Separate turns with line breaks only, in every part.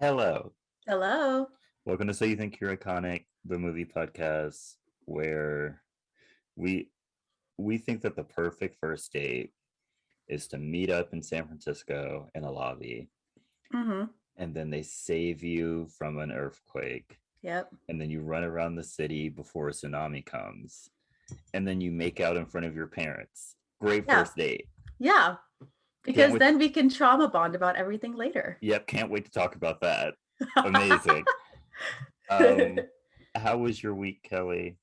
Hello.
Hello.
Welcome to So You Think You're Iconic, the movie podcast where we we think that the perfect first date is to meet up in San Francisco in a lobby,
Mm-hmm.
and then they save you from an earthquake,
Yep.
and then you run around the city before a tsunami comes, and then you make out in front of your parents. Great
Yeah.
first date.
Yeah.
Can't
Because
wait.
then we can trauma bond about everything later.
Yep, can't wait to talk about that. Amazing.
It
Um how was your week, Kelly?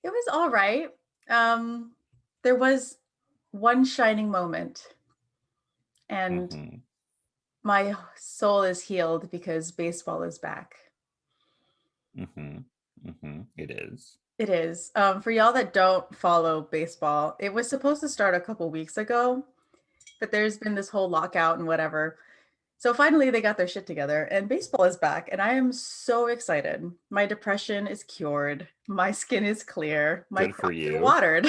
was all right. Um, there was one shining moment, and
Mhm.
my soul is healed because baseball is back.
Mhm. Mhm. It is.
It is. For y'all that don't follow baseball, it was supposed to start a couple weeks ago, but there's been this whole lockout and whatever. So finally, they got their shit together, and baseball is back, and I am so excited. My depression is cured. My skin is clear. My
Good for
crops are
you.
watered.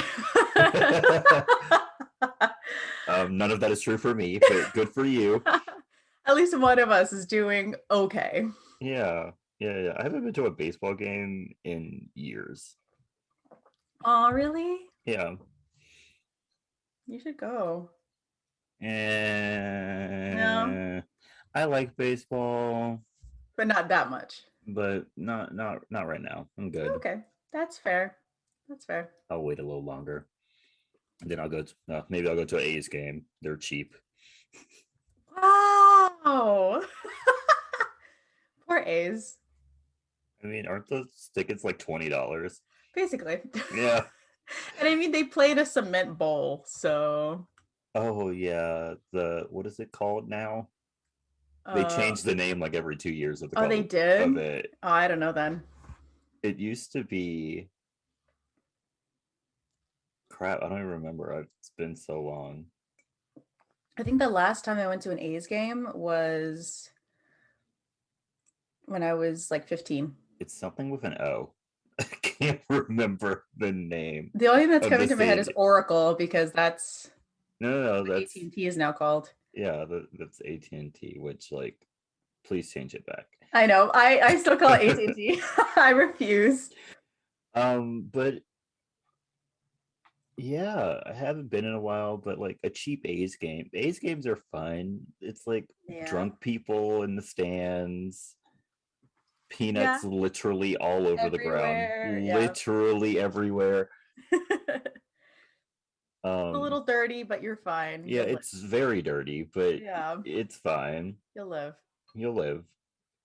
None of that is true for me, but good for you.
At least one of us is doing okay.
Yeah. Yeah, yeah. I haven't been to a baseball game in years.
Oh, really?
Yeah.
You should go. No,
And I like baseball,
but not that much.
but not right now. I'm good.
Okay, that's fair. That's fair.
I'll wait a little longer. Then I'll go to maybe I'll go to an A's game. They're cheap.
Wow. Poor A's,
I mean, aren't those tickets like $20?
basically.
Yeah.
And I mean, they played a cement bowl, so
Oh yeah, the what is it called now? They
uh
change the name like every 2 years of the
oh, they
call
did?
of it.
Oh, I don't know then.
It used to be crap. I don't even remember. It's been so long.
I think the last time I went to an A's game was when I was like 15.
It's something with an O. I can't remember the name
The only thing that's
of
coming
the
to my head is
stadium.
Oracle because that's
No, no, no.
what
That's
AT&T is now called.
yeah. That's AT&T. Which like, please change it back.
I know. I still call it AT&T. I refuse.
But yeah, I haven't been in a while, but like a cheap A's game. A's games are fun. It's like
Yeah.
drunk people in the stands,
Yeah.
peanuts literally all over the ground,
Everywhere. Yeah.
literally everywhere.
It's a
Um,
little dirty, but you're fine.
yeah,
You'll live.
it's very dirty, but
Yeah.
it's fine.
You'll live.
You'll live.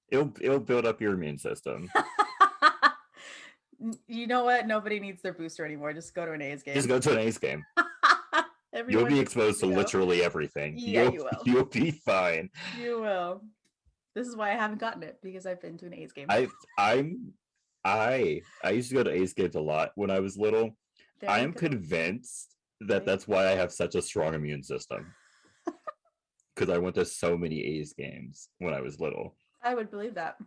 It'll build up your immune system.
You know what? Nobody needs their booster anymore. Just go to an A's
Just
game.
go to an A's game. You'll
Everyone
be
just needs
exposed to
to go.
literally everything.
Yeah,
You'll
you will.
you'll be fine.
You will. This is why I haven't gotten it because I've been to an A's game.
I I'm I used to go to A's games a lot when I was little.
There
I
you
am
go.
convinced that
There you
that's why I have such a strong immune system because I went to so many A's games when I was little.
I would believe that. I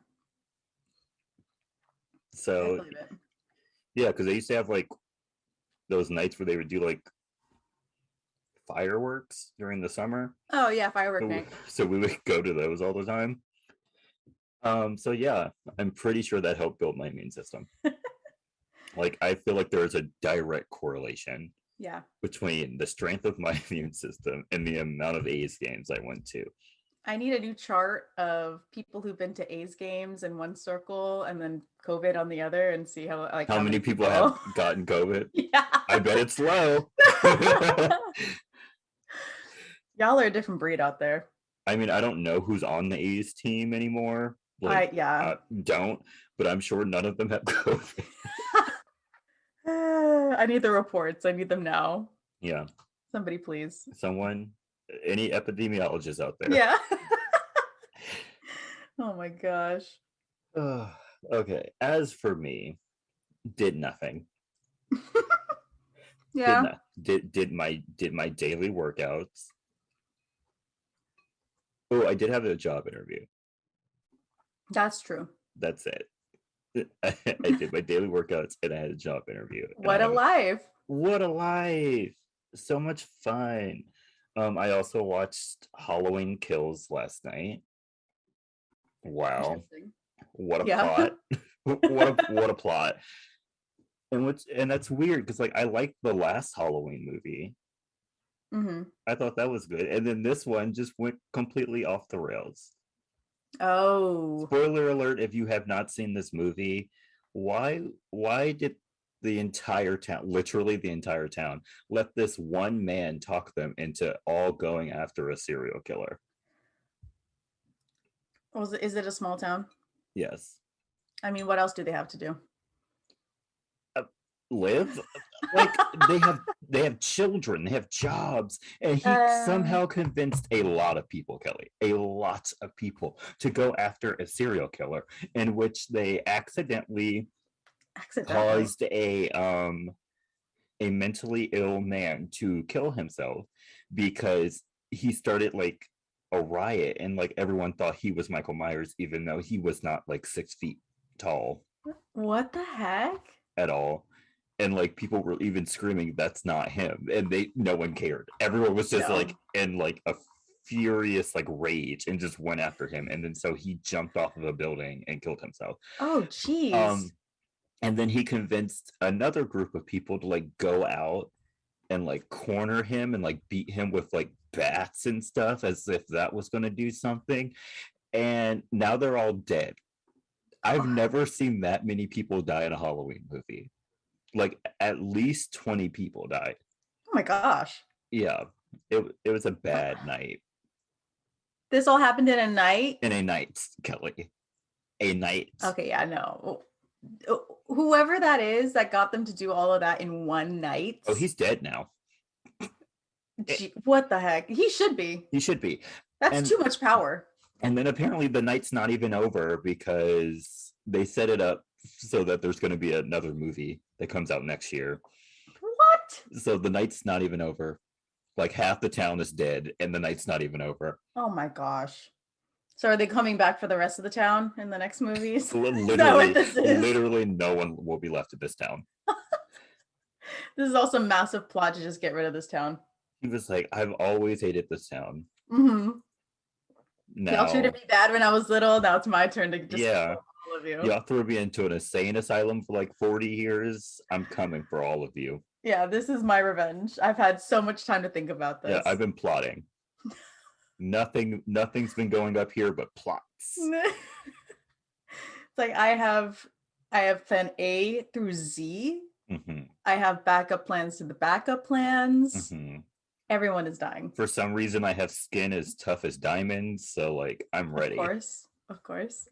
So
believe it.
yeah, because they used to have like those nights where they would do like fireworks during the summer.
Oh yeah, firework
So,
night.
so we would go to those all the time. So yeah, I'm pretty sure that helped build my immune system. Like I feel like there is a direct correlation
Yeah.
between the strength of my immune system and the amount of A's games I went to.
I need a new chart of people who've been to A's games in one circle and then COVID on the other and see
How
how
many
many
people have
people.
gotten COVID?
Yeah.
I bet it's low.
Y'all are a different breed out there.
I mean, I don't know who's on the A's team anymore. Like,
Yeah.
don't, but I'm sure none of them have COVID.
I need the reports. I need them now.
Yeah,
Somebody please.
someone, any epidemiologists out there.
Yeah. Oh my gosh.
Okay, as for me, did nothing. Did
Yeah,
not did my daily workouts. Oh, I did have a job interview.
that's true.
That's it. I did my daily workouts and I had a job interview. And
What a life.
what a life. So much fun. I also watched Halloween Kills last night. Wow.
Interesting.
What a
Yeah.
plot. What a plot. And that's weird because like I liked the last Halloween movie.
Hmm.
I thought that was good. And then this one just went completely off the rails.
Oh,
Spoiler alert, if you have not seen this movie, why did the entire town, literally the entire town, let this one man talk them into all going after a serial killer?
is it a small town?
Yes.
I mean, what else do they have to do?
Live, like they have children, they have jobs, and he
Uh,
somehow convinced a lot of people, Kelly, a lot of people, to go after a serial killer in which they accidentally
accidentally.
caused a mentally ill man to kill himself because he started like a riot, and like everyone thought he was Michael Myers even though he was not like 6 feet tall
What the heck?
at all. And like people were even screaming that's not him, and no one cared. Everyone was just like
No.
in like a furious like rage and just went after him, and then so he jumped off of a building and killed himself.
Oh, jeez.
um and then he convinced another group of people to like go out and like corner him and like beat him with like bats and stuff as if that was going to do something, and now they're all dead. I've
Oh,
never seen that many people die in a Halloween movie. Like at least 20 people died.
oh my gosh.
Yeah, it was a bad night.
This all happened in a night?
In a night, Kelly. A night.
Okay, yeah, no. Whoever that is that got them to do all of that in one night.
Oh, he's dead now.
What the heck? He should be.
He should be.
That's too much power.
And then apparently the night's not even over because they set it up so that there's going to be another movie that comes out next year.
What?
So the night's not even over. Like half the town is dead and the night's not even over.
Oh my gosh. So are they coming back for the rest of the town in the next movies?
Literally no one will be left in this town.
This is also a massive plot to just get rid of this town.
He was like, I've always hated this town.
Mm-hmm.
Now,
y'all treated me bad when I was little. Now it's my turn to just kill all of you.
Y'all threw me into an insane asylum for like 40 years. I'm coming for all of you.
Yeah, this is my revenge. I've had so much time to think about this.
Yeah, I've been plotting. Nothing's been going up here but plots.
It's like I have plan A through Z.
Mm-hmm.
I have backup plans to the backup plans.
Mm-hmm.
Everyone is dying.
For some reason, I have skin as tough as diamonds, so like I'm ready.
Of course.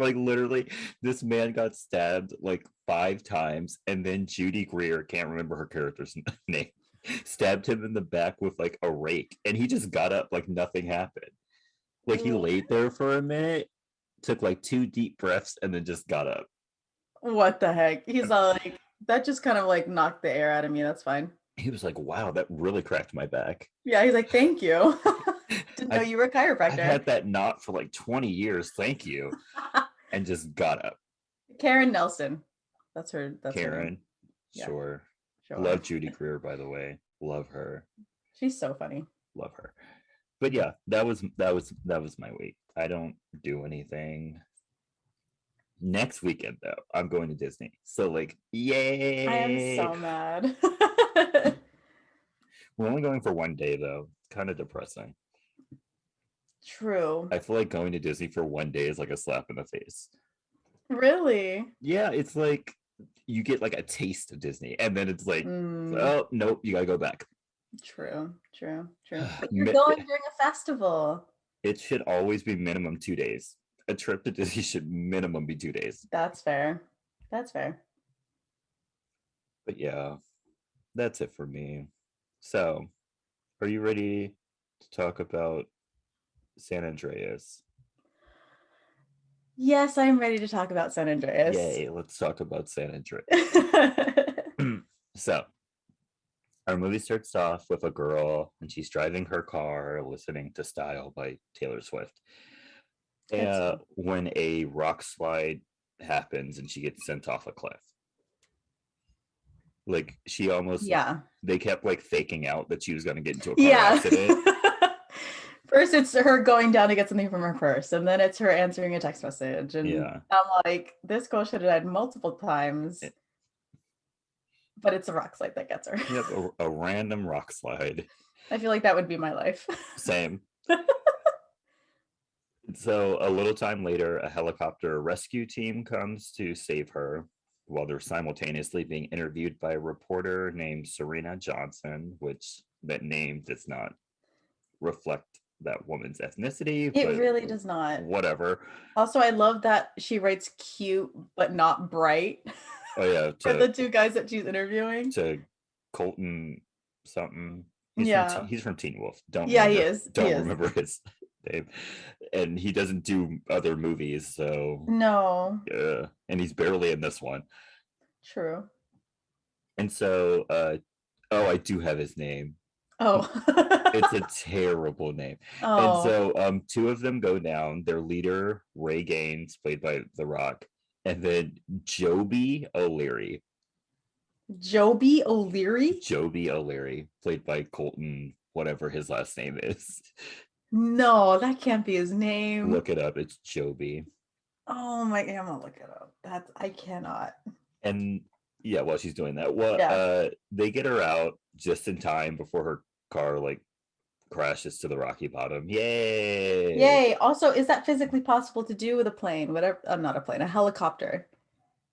Like literally, this man got stabbed like 5 times, and then Judy Greer, can't remember her character's name, stabbed him in the back with like a rake, and he just got up like nothing happened. Like he laid there for a minute, took like 2 deep breaths, and then just got up.
What the heck? He's like, that just kind of like knocked the air out of me. That's fine.
He was like, wow, that really cracked my back.
Yeah, he's like, thank you. Didn't know you were a chiropractor.
I've had that knot for like 20 years. Thank you. And just got up.
Karen Nelson. That's her. That's
Karen.
her name.
Sure.
Sure.
Love Judy Greer, by the way. Love her.
She's so funny.
Love her. But yeah, that was my week. I don't do anything. Next weekend though, I'm going to Disney. So like, yay!
I am so mad.
We're only going for one day though. It's kind of depressing.
True.
I feel like going to Disney for one day is like a slap in the face.
Really?
Yeah, it's like you get like a taste of Disney, and then it's like, oh nope, you gotta go back.
True. But you're going during a festival.
It should always be minimum 2 days. A trip to Disney should minimum be 2 days.
That's fair.
But yeah, that's it for me. So, are you ready to talk about San Andreas?
Yes, I'm ready to talk about San Andreas.
Yay, let's talk about San Andreas. So, our movie starts off with a girl and she's driving her car listening to Style by Taylor Swift. When a rock slide happens and she gets sent off a cliff. Like she almost, they kept like faking out that she was going to get into a car accident.
First, it's her going down to get something from her purse, and then it's her answering a text message. And
Yeah.
I'm like, this girl should have died multiple times,
It-
but it's a rock slide that gets her.
Yep, a random rock slide.
I feel like that would be my life.
Same. So a little time later, a helicopter rescue team comes to save her while they're simultaneously being interviewed by a reporter named Serena Johnson, which that name does not reflect that woman's ethnicity.
It
but
really does not.
Whatever.
Also, I love that she writes cute but not bright
Oh yeah,
for the two guys that she's interviewing.
To Colton something. He's from Teen Wolf.
He is.
Remember his name. And he doesn't do other movies, so
no.
Yeah, and he's barely in this one.
True.
And so, I do have his name.
Oh,
it's a terrible name.
Oh.
And so, two of them go down. Their leader, Ray Gaines, played by The Rock, and then Joby O'Leary.
Joby O'Leary?
Joby O'Leary, played by Colton, whatever his last name is.
No, that can't be his name.
Look it up. It's Joby.
Oh my, I'm gonna look it up. I cannot.
And yeah, while she's doing that, they get her out just in time before her car like crashes to the rocky bottom. Yay!
Also, is that physically possible to do with a plane? Whatever, not a plane, a helicopter.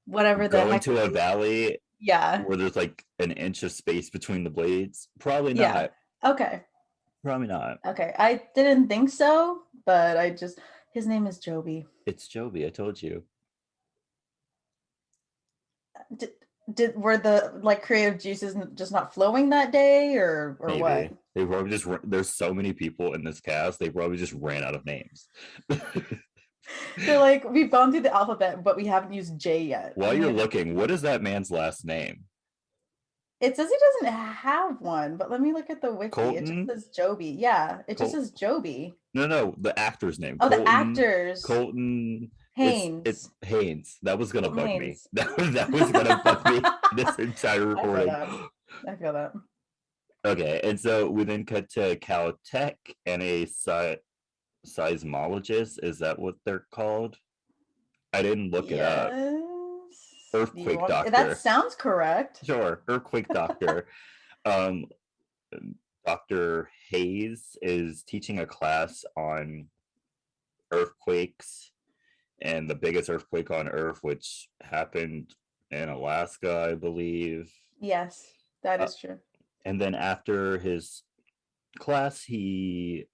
Whatever the
Go
heck.
into a valley.
Yeah.
Where there's like an inch of space between the blades. Probably not.
Okay.
Probably not.
Okay. I didn't think so, but his name is Joby.
It's Joby, I told you.
Were the like creative juices just not flowing that day or
Maybe.
What?
They probably there's so many people in this cast, they probably just ran out of names.
They're like, we've gone through the alphabet, but we haven't used J yet.
While you're looking, what is that man's last name?
It says he doesn't have one, but let me look at the wiki.
Colton?
It just says Joby. Yeah, it just says Joby.
No, the actor's name.
Oh, the actors.
Colton
Haynes.
It's Haynes. That was gonna bug me. That was gonna bug me this entire recording.
I feel that.
Okay, and so we then cut to Caltech and a seismologist. Is that what they're called? I didn't look it up. Earthquake doctor.
That sounds correct.
Sure, earthquake doctor. Dr. Hayes is teaching a class on earthquakes and the biggest earthquake on Earth, which happened in Alaska, I believe.
Yes, that is true.
And then after his class, he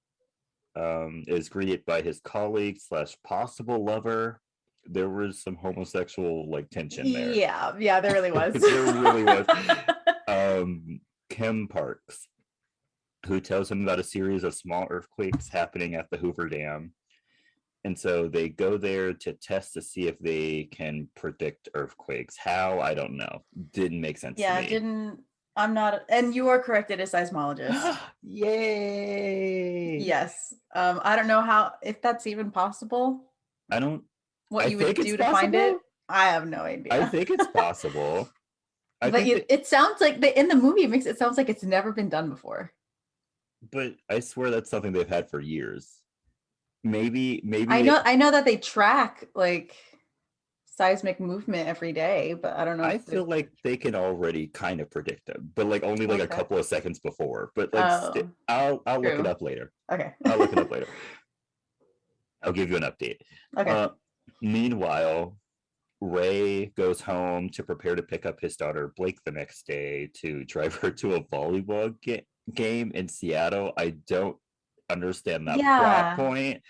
is greeted by his colleague / possible lover. There was some homosexual like tension there.
Yeah, there really was.
There really was. Kim Parks, who tells him about a series of small earthquakes happening at the Hoover Dam. And so they go there to test to see if they can predict earthquakes. How? I don't know. Didn't make sense to me.
I'm not, and you are correct, it is seismologist.
Yay!
Yes. I don't know if that's even possible. What you would do to find it? I have no idea.
I think it's possible.
It sounds like in the movie it sounds like it's never been done before.
But I swear that's something they've had for years. Maybe
I know that they track like seismic movement every day, but I don't know.
I feel like they can already kind of predict them, but like only like a couple of seconds before. But like I'll look it up later.
Okay.
I'll look it up later. I'll give you an update.
Okay.
Meanwhile, Ray goes home to prepare to pick up his daughter Blake the next day to drive her to a volleyball game in Seattle. I don't understand that plot point.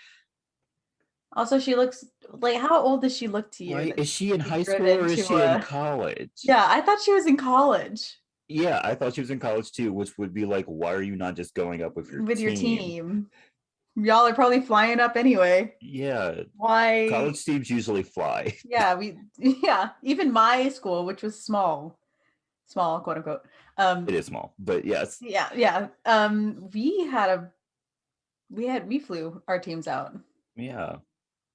Also, she looks like, how old does she look to you?
Right? Is she in high school or is she in college?
Yeah, I thought she was in college.
Yeah, I thought she was in college too, which would be like, why are you not just going up with your team?
Y'all are probably flying up anyway.
Yeah.
Why?
College teams usually fly.
Yeah, even my school, which was small, quote unquote.
It is small, but yes.
Yeah. We flew our teams out.
Yeah,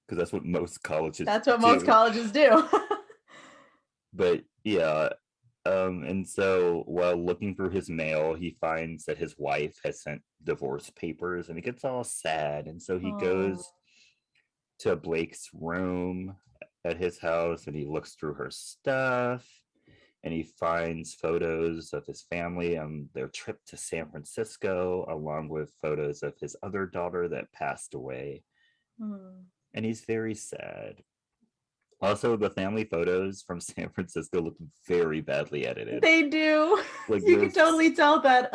because that's what most colleges.
Most colleges do.
But yeah, And so while looking through his mail, he finds that his wife has sent divorce papers and he gets all sad. And so he
Oh.
goes to Blake's room at his house and he looks through her stuff and he finds photos of his family on their trip to San Francisco, along with photos of his other daughter that passed away. And he's very sad. Also, the family photos from San Francisco look very badly edited.
They do.
Like
you can totally tell that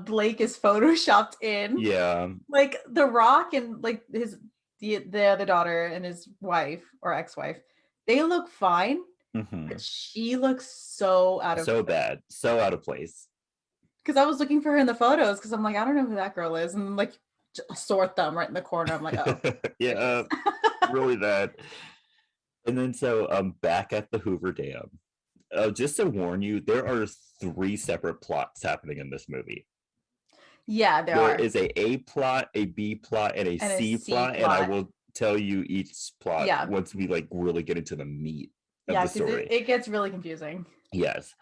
Blake is photoshopped in.
Yeah.
Like The Rock and like the other daughter and his wife or ex-wife, they look fine.
Mm-hmm.
But she looks so out of
so bad, so out of place.
Because I was looking for her in the photos because I'm like, I don't know who that girl is, and like a sore thumb right in the corner. I'm like, oh,
yeah, really bad. And then so back at the Hoover Dam, just to warn you, there are 3 separate plots happening in this movie.
Yeah, there
is a plot, a B plot, and a C plot, and I will tell you each plot once we like really get into the meat of the story.
It gets really confusing.
Yes.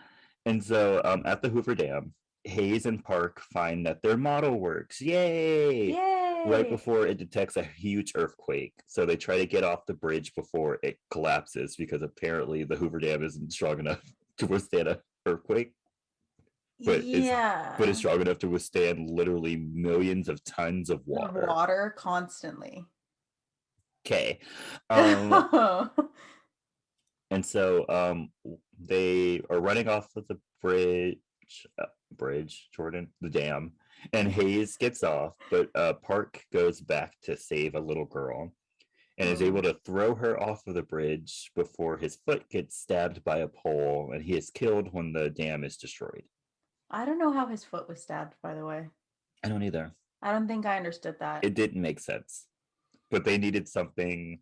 And so at the Hoover Dam, Hayes and Park find that their model works. Yay! Right before it detects a huge earthquake. So they try to get off the bridge before it collapses because apparently the Hoover Dam isn't strong enough to withstand an earthquake. But it's strong enough to withstand literally millions of tons of water.
Water constantly.
Okay. And so they are running off of the bridge, Jordan, the dam, and Hayes gets off, but Park goes back to save a little girl and is able to throw her off of the bridge before his foot gets stabbed by a pole and he is killed when the dam is destroyed.
I don't know how his foot was stabbed, by the way.
I don't either.
I don't think I understood that.
It didn't make sense, but they needed something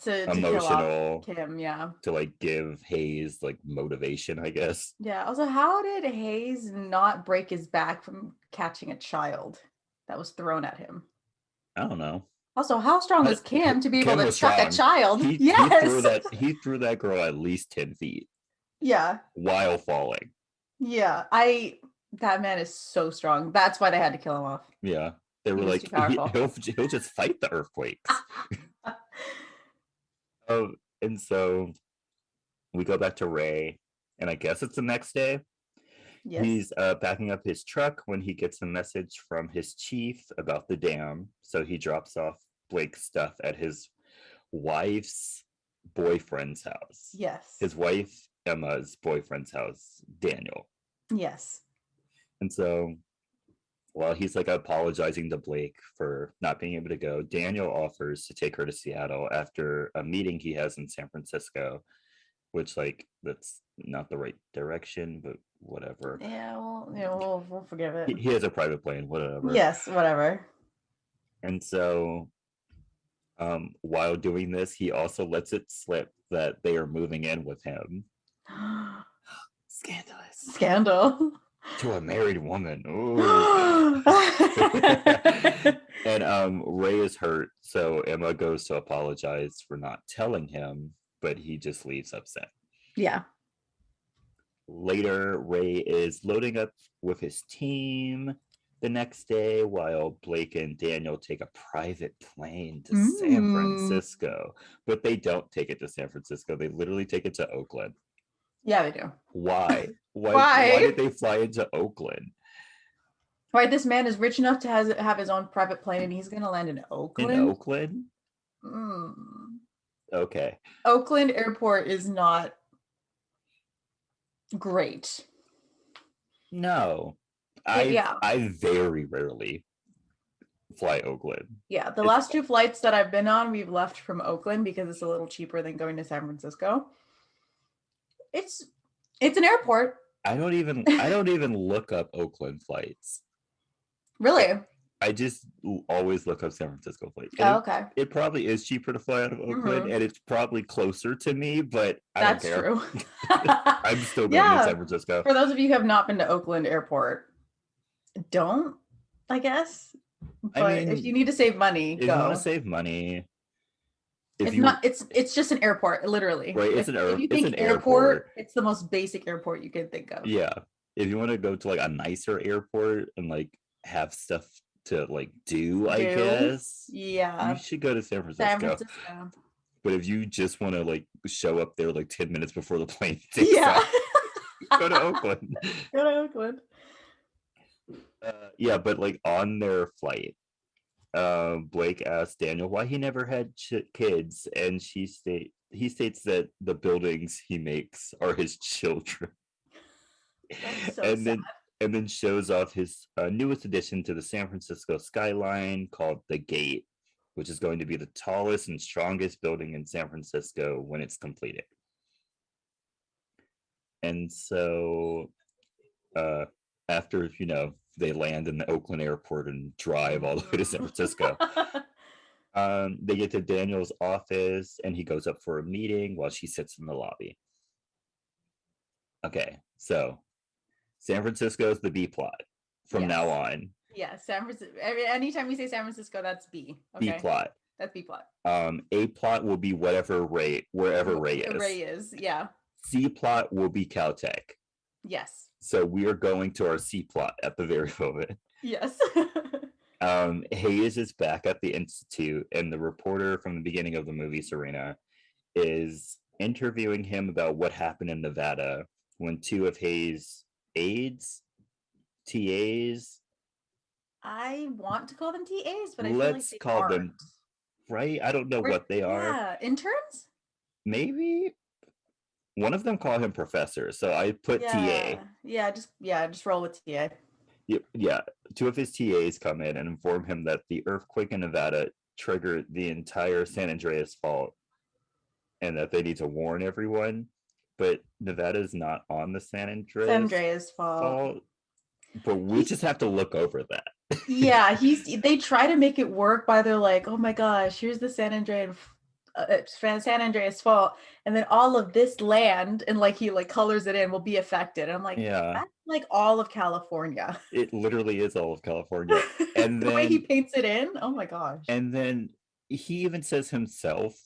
to
emotional
kill off him,
to like give Hayes like motivation, I guess.
Yeah. Also, how did Hayes not break his back from catching a child that was thrown at him?
I don't know.
Also, how strong is Kim to be able to chuck a child? Yes.
He threw that girl at least 10 feet.
Yeah.
While falling.
Yeah. That man is so strong. That's why they had to kill him off.
Yeah. They were like, he'll just fight the earthquakes. And so we go back to Ray, and I guess it's the next day. Yes. He's packing up his truck when he gets a message from his chief about the dam. So he drops off Blake's stuff at his wife's boyfriend's house.
Yes.
His wife, Emma's boyfriend's house, Daniel.
Yes.
And so while he's like apologizing to Blake for not being able to go, Daniel offers to take her to Seattle after a meeting he has in San Francisco, which like that's not the right direction, but whatever.
Yeah, we'll forgive it.
He has a private plane, whatever.
Yes, whatever.
And so while doing this, he also lets it slip that they are moving in with him. Scandalous.
Scandal.
To a married woman. And Ray is hurt, so Emma goes to apologize for not telling him, but he just leaves upset.
Yeah.
Later, Ray is loading up with his team the next day while Blake and Daniel take a private plane to San Francisco. But they don't take it to San Francisco. They literally take it to Oakland.
Yeah, they do.
Why? Why did they fly into Oakland?
Right, this man is rich enough to have his own private plane, and he's going to land in Oakland.
In Oakland? Okay.
Oakland Airport is not great.
No, I very rarely fly Oakland.
Yeah, the last 2 flights that I've been on, we've left from Oakland because it's a little cheaper than going to San Francisco. It's an airport.
I don't even look up Oakland flights.
Really?
I just always look up San Francisco flights.
Oh, okay.
It probably is cheaper to fly out of Oakland, and it's probably closer to me, but I don't care. That's true. I'm still going to San Francisco.
For those of you who have not been to Oakland Airport, don't, I guess. But if you need to save money,
if you want to save money,
It's just an airport, literally.
Right,
If you
it's
think
an
airport,
airport.
it's the most basic airport you can think of.
Yeah, if you want to go to like a nicer airport and like have stuff to like do, I guess you
Yeah.
should go to San
San
Francisco.
Francisco.
But if you just want to like show up there like 10 minutes before the plane takes
Yeah.
off, go to Oakland.
Go to Oakland.
Yeah, but like on their flight, Blake asked Daniel why he never had kids, and he states that the buildings he makes are his children.
That's so
and
sad.
then shows off his newest addition to the San Francisco skyline called the Gate, which is going to be the tallest and strongest building in San Francisco when it's completed. And so after, they land in the Oakland airport and drive all the way to San Francisco, they get to Daniel's office and he goes up for a meeting while she sits in the lobby. Okay, so San Francisco is the B plot from now on.
Yeah, San Francisco. Anytime we say San Francisco, that's B.
Okay? B plot.
That's B plot.
A plot will be wherever Ray is.
Ray is, yeah.
C plot will be Caltech.
Yes.
So we are going to our C plot at the very moment.
Yes.
Hayes is back at the Institute, and the reporter from the beginning of the movie, Serena, is interviewing him about what happened in Nevada when two of Hayes' aides, TAs.
I want to call them TAs, but I
let's
feel like
call them, right? I don't know what they are.
Yeah, interns?
Maybe. One of them call him professor, so I put TA.
Yeah, just roll with TA.
Yeah, two of his TAs come in and inform him that the earthquake in Nevada triggered the entire San Andreas fault and that they need to warn everyone. But Nevada is not on the San Andreas fault. But we just have to look over that.
Yeah, they try to make it work by they're like, oh my gosh, here's the San Andreas fault, and then all of this land, and like he like colors it in, will be affected. And I'm like,
yeah,
that's like all of California.
It literally is all of California. And
the way he paints it in, oh my gosh.
And then he even says himself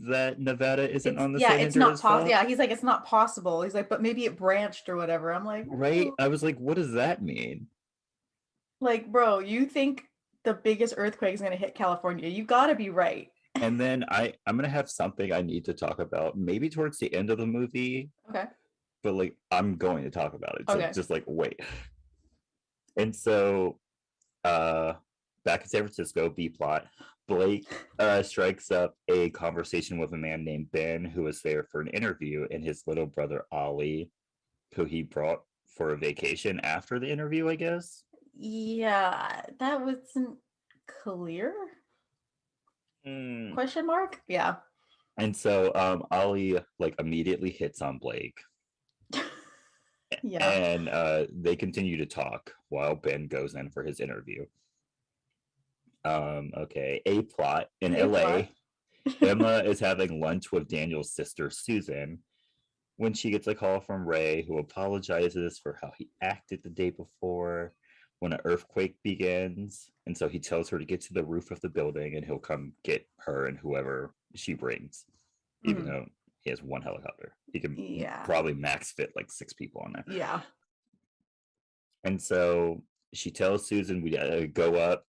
that Nevada isn't on the
San
Andreas
not
fault.
Yeah, he's like, it's not possible. He's like, but maybe it branched or whatever. I'm like,
right? I was like, what does that mean?
Like, bro, you think the biggest earthquake is going to hit California? You got to be right.
And then I'm going to have something I need to talk about maybe towards the end of the movie.
Okay.
But like, I'm going to talk about it. So
okay.
Just like, wait. And so back in San Francisco, B plot, Blake strikes up a conversation with a man named Ben who was there for an interview, and his little brother Ollie, who he brought for a vacation after the interview, I guess.
Yeah, that wasn't clear. Question mark? Yeah.
And so Ollie like immediately hits on Blake.
Yeah.
And they continue to talk while Ben goes in for his interview. Okay, A plot in LA. Emma is having lunch with Daniel's sister Susan when she gets a call from Ray, who apologizes for how he acted the day before when an earthquake begins. And so he tells her to get to the roof of the building and he'll come get her and whoever she brings, even though he has one helicopter. He can probably max fit like 6 people on there.
Yeah.
And so she tells Susan we gotta go up.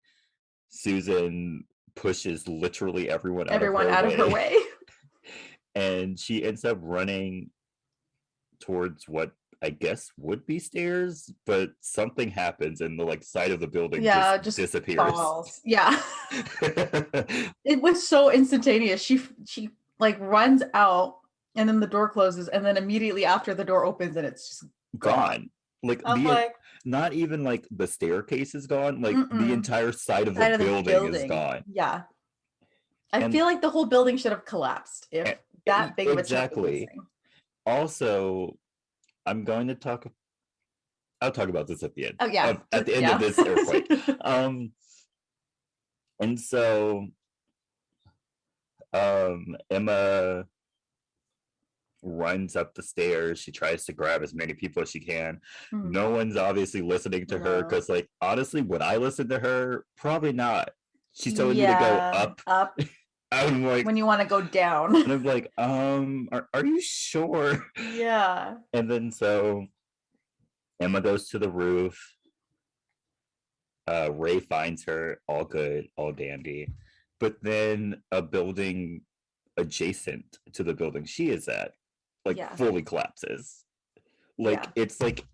Susan pushes literally everyone out of her way. And she ends up running towards what I guess would be stairs, but something happens and the like side of the building just disappears. Falls.
Yeah. It was so instantaneous. She like runs out and then the door closes and then immediately after the door opens and it's just
gone. Like not even like the staircase is gone, like the entire side of the building is gone.
Yeah. I feel like the whole building should have collapsed if that big of a chunk was missing.
Also, I'll talk about this at the end.
Oh yeah.
At the end of this earthquake. And so Emma runs up the stairs. She tries to grab as many people as she can. No one's obviously listening to her because like honestly, would I listen to her? Probably not. She's telling you to go up. I'm like,
when you want to go down.
and I'm like, are you sure?
Yeah.
And then so Emma goes to the roof. Ray finds her, all good, all dandy. But then a building adjacent to the building she is at, like,
Yeah.
fully collapses. Like,
Yeah.
it's like,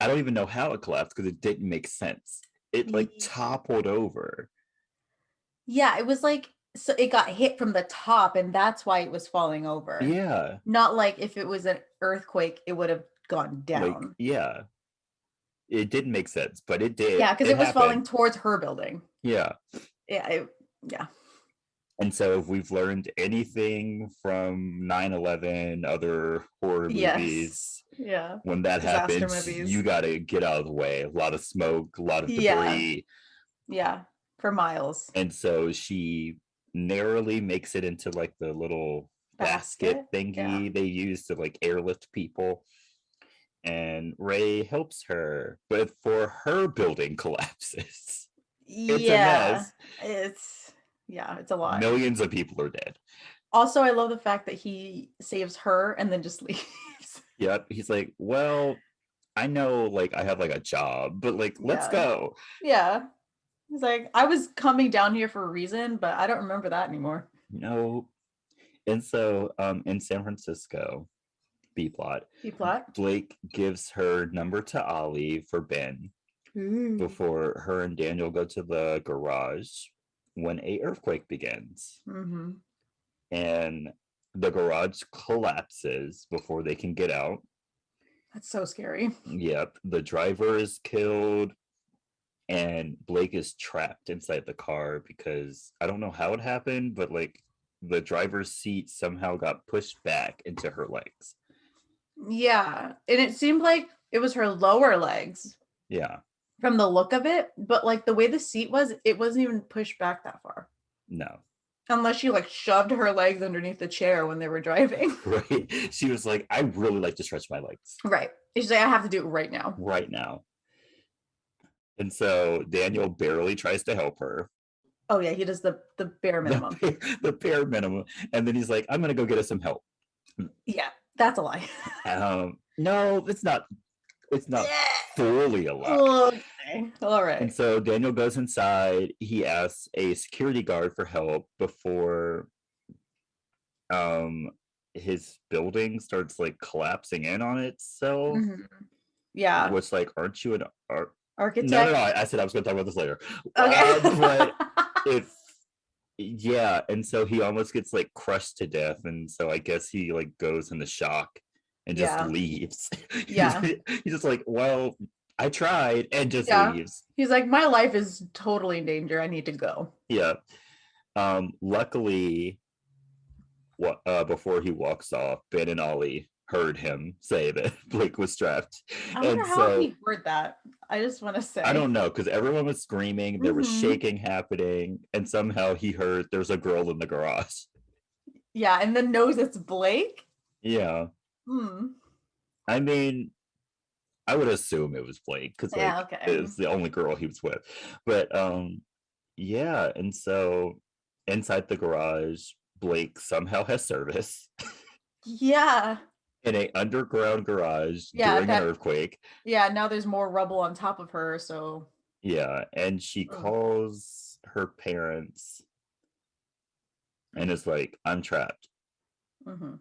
I don't even know how it collapsed because it didn't make sense. It like toppled over.
Yeah, it was like, so it got hit from the top and that's why it was falling over.
Yeah.
Not like if it was an earthquake, it would have gone down.
Like, yeah. It didn't make sense, but it did.
Yeah, because it was
happened.
falling towards her building.
Yeah.
Yeah. Yeah.
And so if we've learned anything from 9/11, other horror movies,
yeah,
when that
disaster
happens,
movies,
you got to get out of the way. A lot of smoke, a lot of debris.
Yeah, for miles.
And so she narrowly makes it into like the little basket thingy they use to like airlift people. And Ray helps her, but for her building collapses. It's a mess.
It's a lot.
Millions of people are dead.
Also, I love the fact that he saves her and then just leaves.
Yep. He's like, well, I know like I have like a job, but like, let's go.
Yeah. He's like, I was coming down here for a reason, but I don't remember that anymore.
No. And so in San Francisco, B-plot, Blake gives her number to Ollie for Ben before her and Daniel go to the garage when a earthquake begins.
Mm-hmm.
And the garage collapses before they can get out.
That's so scary.
Yep. The driver is killed and Blake is trapped inside the car because I don't know how it happened, but like the driver's seat somehow got pushed back into her legs.
Yeah. And it seemed like it was her lower legs.
Yeah.
From the look of it, but like the way the seat was, it wasn't even pushed back that far.
No.
Unless she like shoved her legs underneath the chair when they were driving.
Right. She was like, I really like to stretch my legs.
Right. She's like, I have to do it right now.
Right now. And so Daniel barely tries to help her.
Oh yeah, he does the bare minimum.
The bare minimum. And then he's like, I'm gonna go get us some help.
Yeah, that's a lie.
No, it's not fully a lie.
Okay. All right.
And so Daniel goes inside. He asks a security guard for help before his building starts like collapsing in on itself.
Mm-hmm. Yeah.
Which, like, aren't you an
architect?
No. I said I was going to talk about this later.
Okay.
But yeah, and so he almost gets like crushed to death, and so I guess he like goes into shock and just leaves.
Yeah.
He's just like, well, I tried, and just leaves.
He's like, my life is totally in danger. I need to go.
Yeah. Luckily, before he walks off, Ben and Ollie heard him say that Blake was trapped.
I wonder how he heard that. I just want to say.
I don't know, because everyone was screaming. There was shaking happening, and somehow he heard there's a girl in the garage.
Yeah, and then knows it's Blake?
Yeah. I mean, I would assume it was Blake, because it's the only girl he was with. But yeah, and so inside the garage, Blake somehow has service.
Yeah.
In an underground garage during an earthquake.
Yeah, now there's more rubble on top of her, so.
Yeah, and she calls her parents and is like, I'm trapped. And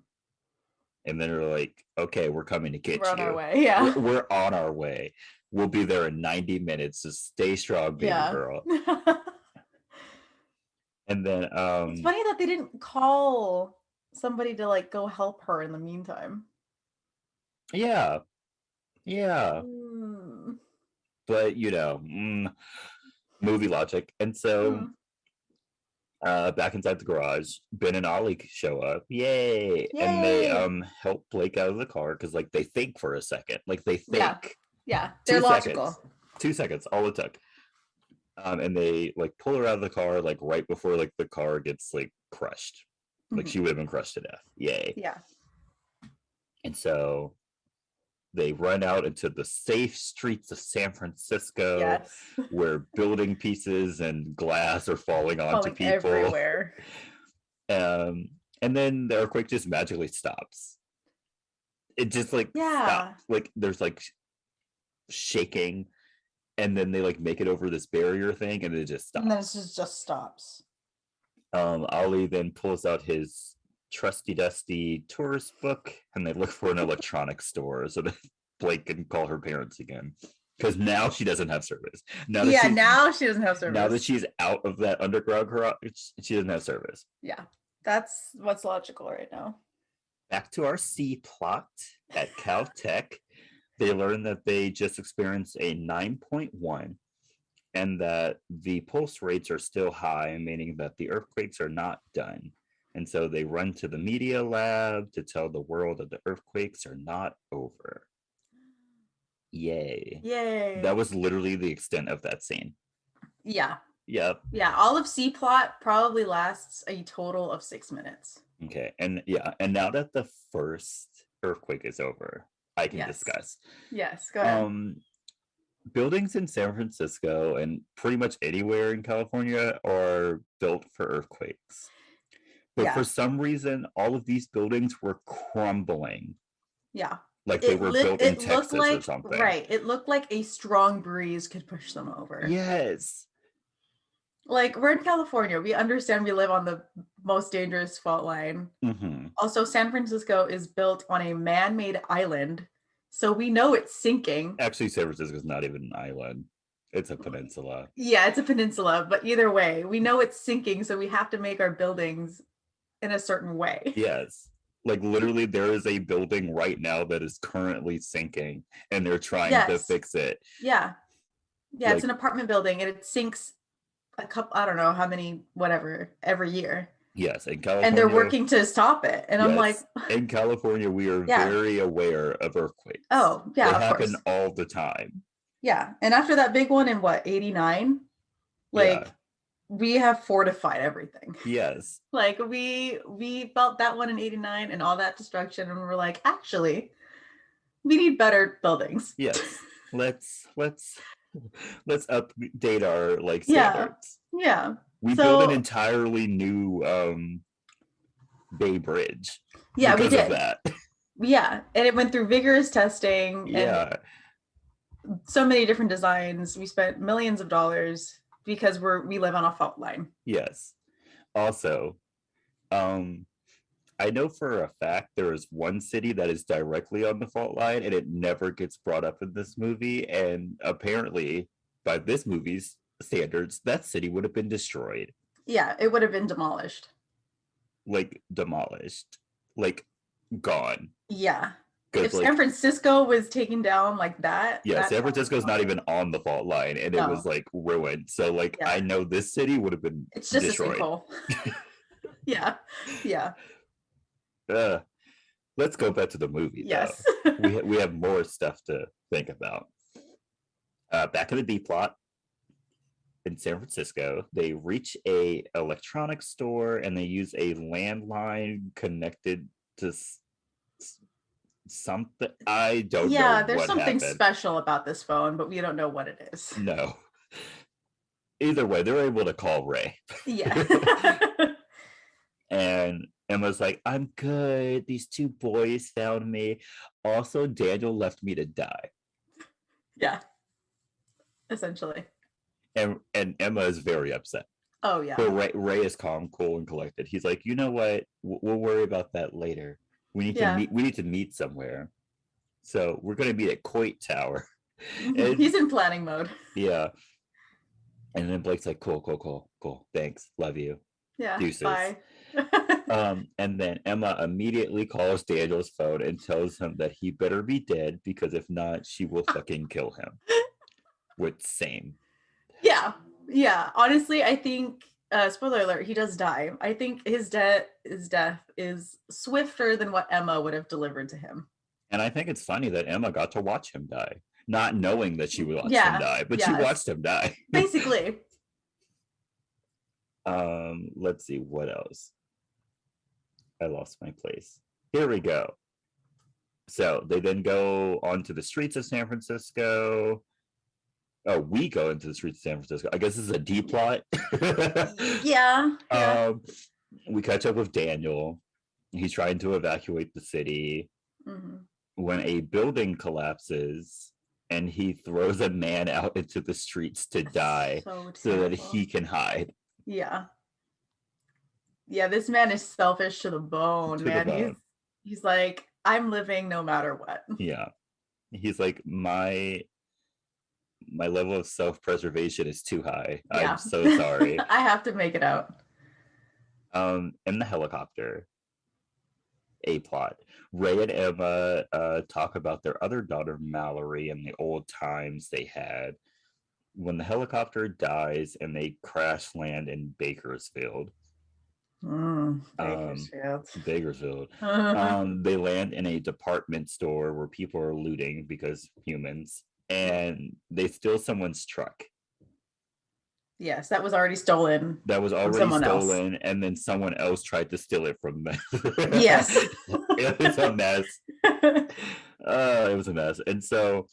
then they're like, okay, we're coming to get you.
We're on our way, yeah.
We're on our way. We'll be there in 90 minutes, so stay strong, baby girl. And then
it's funny that they didn't call somebody to like go help her in the meantime.
Yeah. But you know, movie logic. And so back inside the garage, Ben and Ollie show up. Yay. And they help Blake out of the car because like they think for a second. Like they think.
Yeah. They're logical.
2 seconds, all it took. And they like pull her out of the car like right before like the car gets like crushed. Like she would have been crushed to death. Yay.
Yeah.
And so they run out into the safe streets of San Francisco where building pieces and glass are falling onto people.
Everywhere.
And then the earthquake just magically stops. It just like
Yeah.
stops. Like there's like shaking, and then they like make it over this barrier thing, and it just stops.
And then it just stops.
Ollie then pulls out his trusty dusty tourist book, and they look for an electronics store so that Blake can call her parents again. Because now she doesn't have service.
Now she doesn't have service.
Now that she's out of that underground garage, she doesn't have service.
Yeah, that's what's logical right now.
Back to our C plot at Caltech. They learn that they just experienced a 9.1 and that the pulse rates are still high, meaning that the earthquakes are not done. And so they run to the media lab to tell the world that the earthquakes are not over. Yay.
Yay.
That was literally the extent of that scene.
Yeah.
Yep.
Yeah, all of C plot probably lasts a total of 6 minutes.
Okay. And now that the first earthquake is over, I can discuss.
Yes, go ahead.
Buildings in San Francisco and pretty much anywhere in California are built for earthquakes. But for some reason, all of these buildings were crumbling.
Yeah.
Like they were built in Texas or something.
Right. It looked like a strong breeze could push them over.
Yes.
Like, we're in California. We understand we live on the most dangerous fault line.
Mm-hmm.
Also, San Francisco is built on a man-made island, so we know it's sinking.
Actually, San Francisco is not even an island. It's a peninsula.
Yeah, it's a peninsula, but either way, we know it's sinking, so we have to make our buildings in a certain way.
Yes. Like literally there is a building right now that is currently sinking and they're trying to fix it.
Yeah. Yeah, it's an apartment building and it sinks a couple, I don't know how many, whatever, every year.
Yes, in California.
And they're working to stop it. And I'm like,
in California, we are very aware of earthquakes.
Oh, yeah.
They happen all the time.
Yeah. And after that big one in 89, we have fortified everything.
Yes.
Like we felt that one in 89 and all that destruction, and we're like, actually, we need better buildings.
Yes. Let's update our standards.
Yeah.
We built an entirely new Bay Bridge.
Yeah, we did.
Of that.
Yeah. And it went through vigorous testing.
Yeah.
And so many different designs. We spent millions of dollars because we live on a fault line.
Yes. Also, I know for a fact there is one city that is directly on the fault line and it never gets brought up in this movie. And apparently, by this movie's standards, that city would have been destroyed.
Yeah, it would have been demolished.
Like, demolished. Like, gone.
Yeah. If San Francisco was taken down like that.
Yeah, San Francisco's not even on the fault line and it was ruined. So I know this city would have been
It's just
destroyed.
A sinkhole. Yeah. Yeah.
Let's go back to the movie.
Yes.
we have more stuff to think about. Back in the B plot in San Francisco, they reach a electronics store and they use a landline connected to something. I don't know.
Yeah, there's something special about this phone, but we don't know what it is.
No. Either way, they're able to call Ray.
Yeah.
And Emma's like, I'm good. These two boys found me. Also, Daniel left me to die.
Yeah. Essentially.
And Emma is very upset.
Oh, yeah.
But Ray is calm, cool, and collected. He's like, you know what? We'll worry about that later. We need to meet somewhere. So we're going to meet at Coit Tower. And,
he's in planning mode.
Yeah. And then Blake's like, cool. Thanks. Love you.
Yeah.
Deuces.
Bye.
And then Emma immediately calls Daniel's phone and tells him that he better be dead because if not, she will fucking kill him. Which same.
Yeah. Honestly, I think spoiler alert, he does die. I think his death is swifter than what Emma would have delivered to him.
And I think it's funny that Emma got to watch him die, not knowing that she would watch him die, but she watched him die.
Basically.
Let's see what else. I lost my place. Here we go. So they then go onto the streets of San Francisco. Oh, we go into the streets of San Francisco. I guess this is a D plot.
Yeah.
we catch up with Daniel. He's trying to evacuate the city when a building collapses and he throws a man out into the streets to die so that he can hide.
Yeah. Yeah, this man is selfish to the bone, man. He's like, I'm living no matter what.
Yeah. He's like, my level of self-preservation is too high. Yeah. I'm so sorry.
I have to make it out.
In the helicopter, a plot. Ray and Emma talk about their other daughter, Mallory, and the old times they had when the helicopter dies and they crash land in Bakersfield. Bakersfield. They land in a department store where people are looting because humans, and they steal someone's truck.
Yes, that was already stolen.
And then someone else tried to steal it from them.
Yes.
It was a mess. It was a mess. And so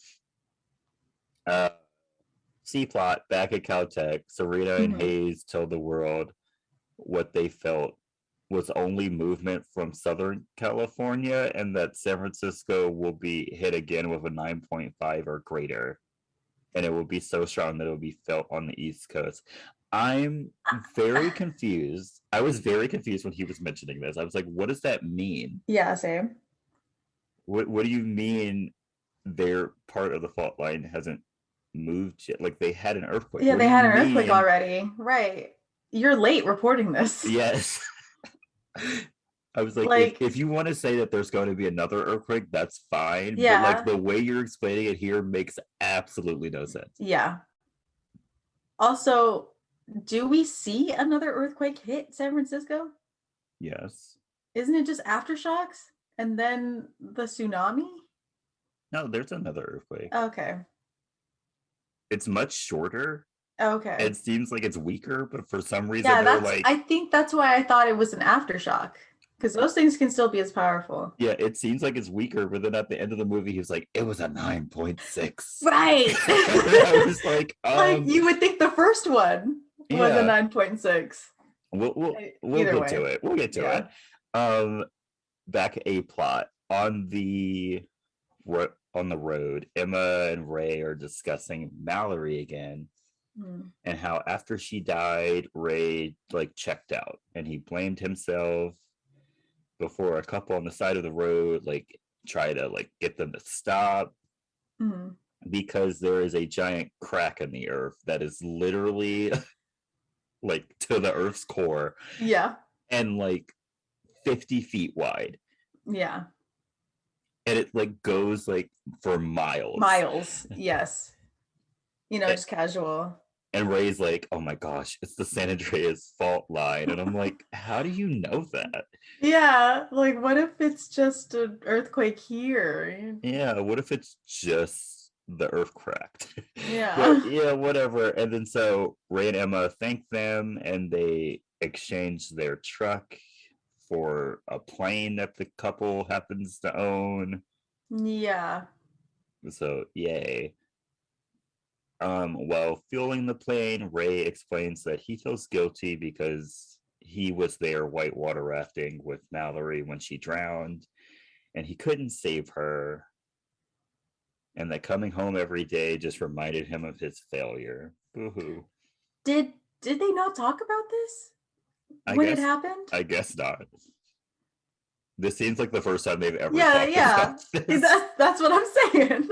C-plot back at Caltech, Serena and Hayes tell the world what they felt was only movement from Southern California, and that San Francisco will be hit again with a 9.5 or greater, and it will be so strong that it will be felt on the East Coast. I'm very confused. I was very confused when he was mentioning this. I was like, what does that mean?
Yeah, same.
What do you mean their part of the fault line hasn't moved yet? Like, they had an earthquake.
Yeah, they had an earthquake already. Right. You're late reporting this.
Yes. I was like if you want to say that there's going to be another earthquake, that's fine. Yeah. But like the way you're explaining it here makes absolutely no sense.
Yeah. Also, do we see another earthquake hit San Francisco?
Yes.
Isn't it just aftershocks and then the tsunami?
No, there's another earthquake.
Okay.
It's much shorter.
Okay.
It seems like it's weaker, but for some reason I
think that's why I thought it was an aftershock. Because those things can still be as powerful.
Yeah, it seems like it's weaker, but then at the end of the movie, he was like, it was a 9.6.
Right.
I was like,
you would think the first one was a 9.6.
We'll get to it. We'll get to it. Back a plot. On the road, Emma and Ray are discussing Mallory again. And how after she died, Ray checked out and he blamed himself before a couple on the side of the road try to get them to stop because there is a giant crack in the earth that is literally to the earth's core.
Yeah.
And 50 feet wide.
Yeah.
And it goes for miles.
Miles, yes. Just casual.
And Ray's like, oh my gosh, it's the San Andreas fault line. And I'm like, how do you know that?
Yeah, what if it's just an earthquake here?
Yeah, what if it's just the earth cracked?
Yeah.
But, yeah, whatever. And then so Ray and Emma thank them and they exchange their truck for a plane that the couple happens to own.
Yeah.
So, yay. While fueling the plane, Ray explains that he feels guilty because he was there whitewater rafting with Mallory when she drowned, and he couldn't save her, and that coming home every day just reminded him of his failure. Boo-hoo.
Did they not talk about this when it happened?
I guess not. This seems like the first time they've ever talked about this.
That's what I'm saying.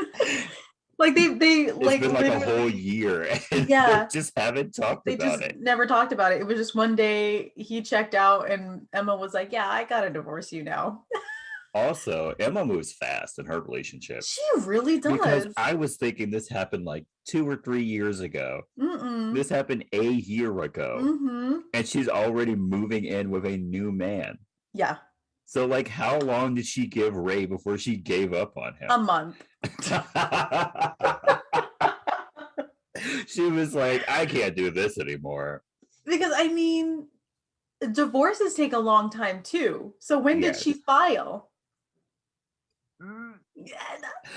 It's
been a whole year and they just haven't talked about it.
Never talked about it. It was just one day he checked out and Emma was like, yeah, I gotta divorce you now.
Also, Emma moves fast in her relationship.
She really does.
Because I was thinking this happened 2 or 3 years ago. This happened a year ago. And she's already moving in with a new man.
Yeah.
So, how long did she give Ray before she gave up on him?
A month.
She was like, I can't do this anymore.
Because, divorces take a long time, too. So, when did she file? Yeah,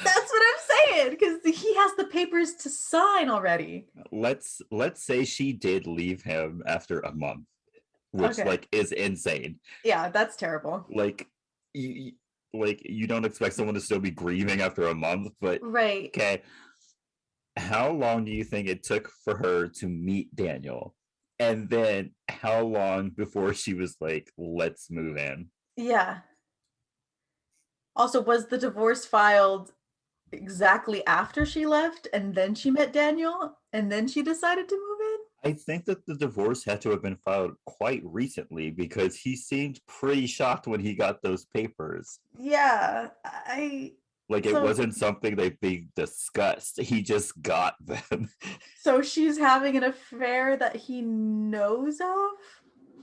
that's what I'm saying. Because he has the papers to sign already.
Let's say she did leave him after a month. which
Okay.
like is insane.
Yeah, that's terrible.
Like you don't expect someone to still be grieving after a month, but
Right.
okay. How long do you think it took for her to meet Daniel? And then how long before she was like, let's move in?
Yeah. Also, was the divorce filed exactly after she left and then she met Daniel and then she decided to move in?
I think that the divorce had to have been filed quite recently because he seemed pretty shocked when he got those papers.
Yeah,
Like it
so
wasn't something they've been discussed. He just got them.
so she's having an affair that he knows of?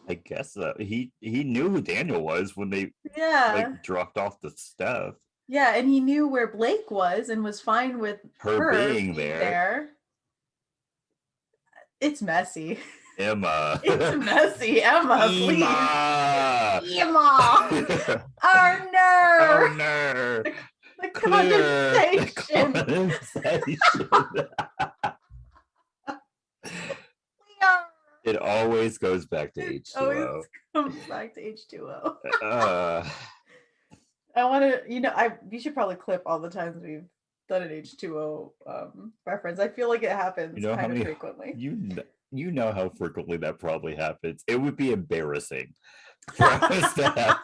I guess he knew who Daniel was when they like
Yeah.
dropped off the stuff.
Yeah, and he knew where Blake was and was fine with
Her
her
being there.
It's messy.
Emma.
It's messy. Emma, please.
Emma.
Emma. Our nerve.
Oh no.
The
Clear.
condensation.
Condensation.
Yeah.
It always goes back to
It
H2O.
always comes back to H2O.
Uh,
I want to, we should probably clip all the times we've done an H2O reference. I feel like it happens
you know how
kind of
many
frequently.
you know how frequently that probably happens. It would be embarrassing for us to have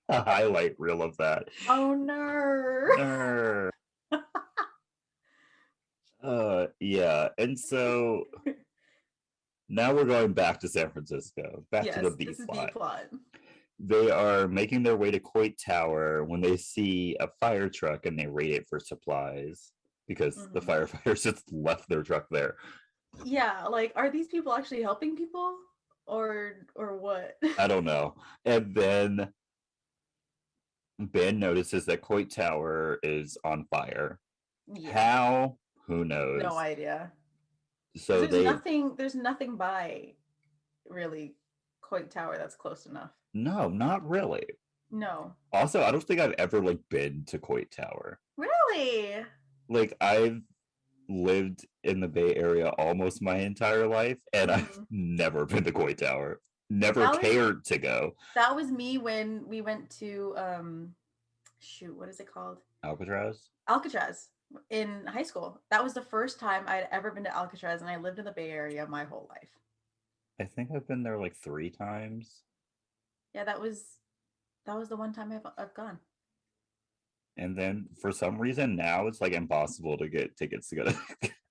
a highlight reel of that.
Oh no.
Yeah, and so now we're going back to San Francisco, back to the B plot. They are making their way to Coit Tower when they see a fire truck and they raid it for supplies because the firefighters just left their truck there.
Yeah, like are these people actually helping people or what?
I don't know. And then Ben notices that Coit Tower is on fire. Yeah. How? Who knows?
No idea.
So
there's nothing by really Coit Tower that's close enough.
No, not really.
No.
Also, I don't think I've ever like been to Coit Tower.
Really?
Like I've lived in the Bay Area almost my entire life, and I've never been to Coit Tower. Never cared to go.
That was me when we went to what is it called?
Alcatraz
in high school. That was the first time I'd ever been to Alcatraz, and I lived in the Bay Area my whole life.
I think I've been there like 3 times.
Yeah, that was the one time I've gone.
And then for some reason now it's like impossible to get tickets to go to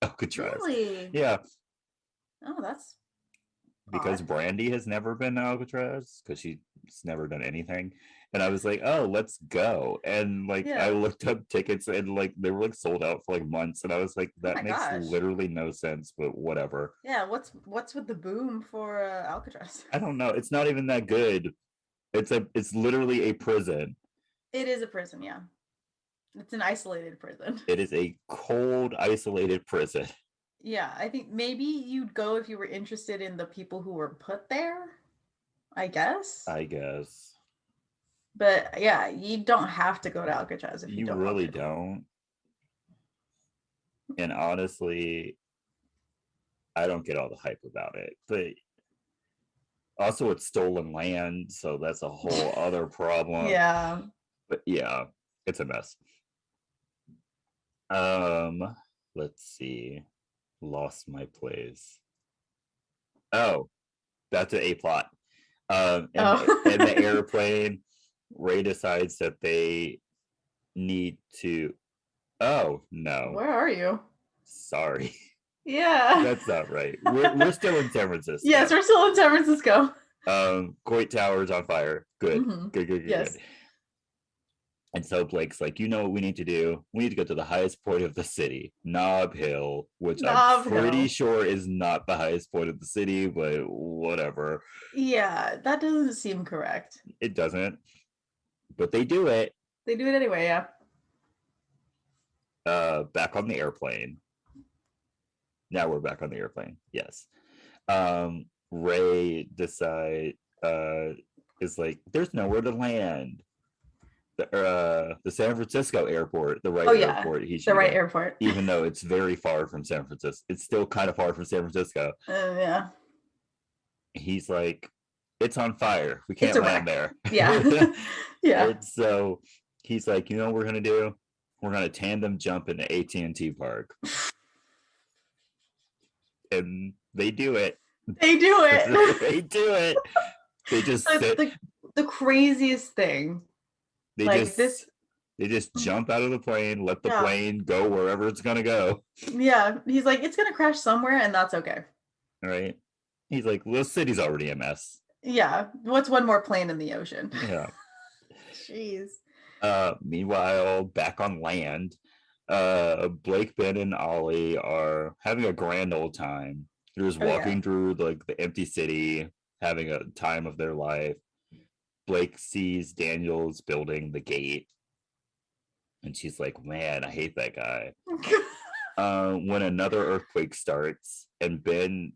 Alcatraz.
Really?
Yeah.
Oh, that's
because
odd.
Brandy has never been to Alcatraz because she's never done anything. And I was like, oh, let's go. And like I looked up tickets and like they were like sold out for like months. And I was like, that makes literally no sense, but whatever.
Yeah, what's with the boom for Alcatraz?
I don't know. It's not even that good. It's literally a prison.
It is a prison, yeah. It's an isolated prison.
It is a cold, isolated prison.
Yeah, I think maybe you'd go if you were interested in the people who were put there, I guess. But yeah, you don't have to go to Alcatraz if you don't
really
want to.
Don't. And honestly, I don't get all the hype about it. But also it's stolen land, so that's a whole other problem.
Yeah.
But yeah, it's a mess. Let's see. Lost my place. Oh, that's an A plot. In the airplane, Ray decides that they need to. Oh no!
Where are you?
Sorry.
Yeah,
that's not right. We're still in San Francisco.
Yes, we're still in San Francisco.
Coit Tower's on fire. Good. Good.
Yes.
And so Blake's like, you know what we need to do? We need to go to the highest point of the city, Nob Hill, which I'm pretty sure is not the highest point of the city, but whatever.
Yeah, that doesn't seem correct.
It doesn't. But they do it.
They do it anyway, yeah.
Back on the airplane. Now we're back on the airplane. Yes. Ray is like, there's nowhere to land. The San Francisco airport, the right airport.
Airport.
Even though it's very far from San Francisco. It's still kind of far from San Francisco.
Yeah.
He's like, it's on fire. We
It's
can't
a
land
wreck.
there.
Yeah. Yeah.
And so he's like, you know what we're gonna do? We're gonna tandem jump into AT&T Park, and they do it.
They do it.
They do it. They just sit.
The craziest thing.
They
Like
just
this.
they just jump out of the plane, let the
Yeah.
plane go wherever it's gonna go.
Yeah. He's like, it's gonna crash somewhere, and that's okay.
Right? He's like, the city's already a mess.
Yeah. What's one more plane in the ocean?
Yeah.
Jeez.
Meanwhile, back on land, Blake, Ben, and Ollie are having a grand old time. They're just walking through like the empty city, having a time of their life. Blake sees Daniel's building the gate, and she's like, "Man, I hate that guy." When another earthquake starts, and Ben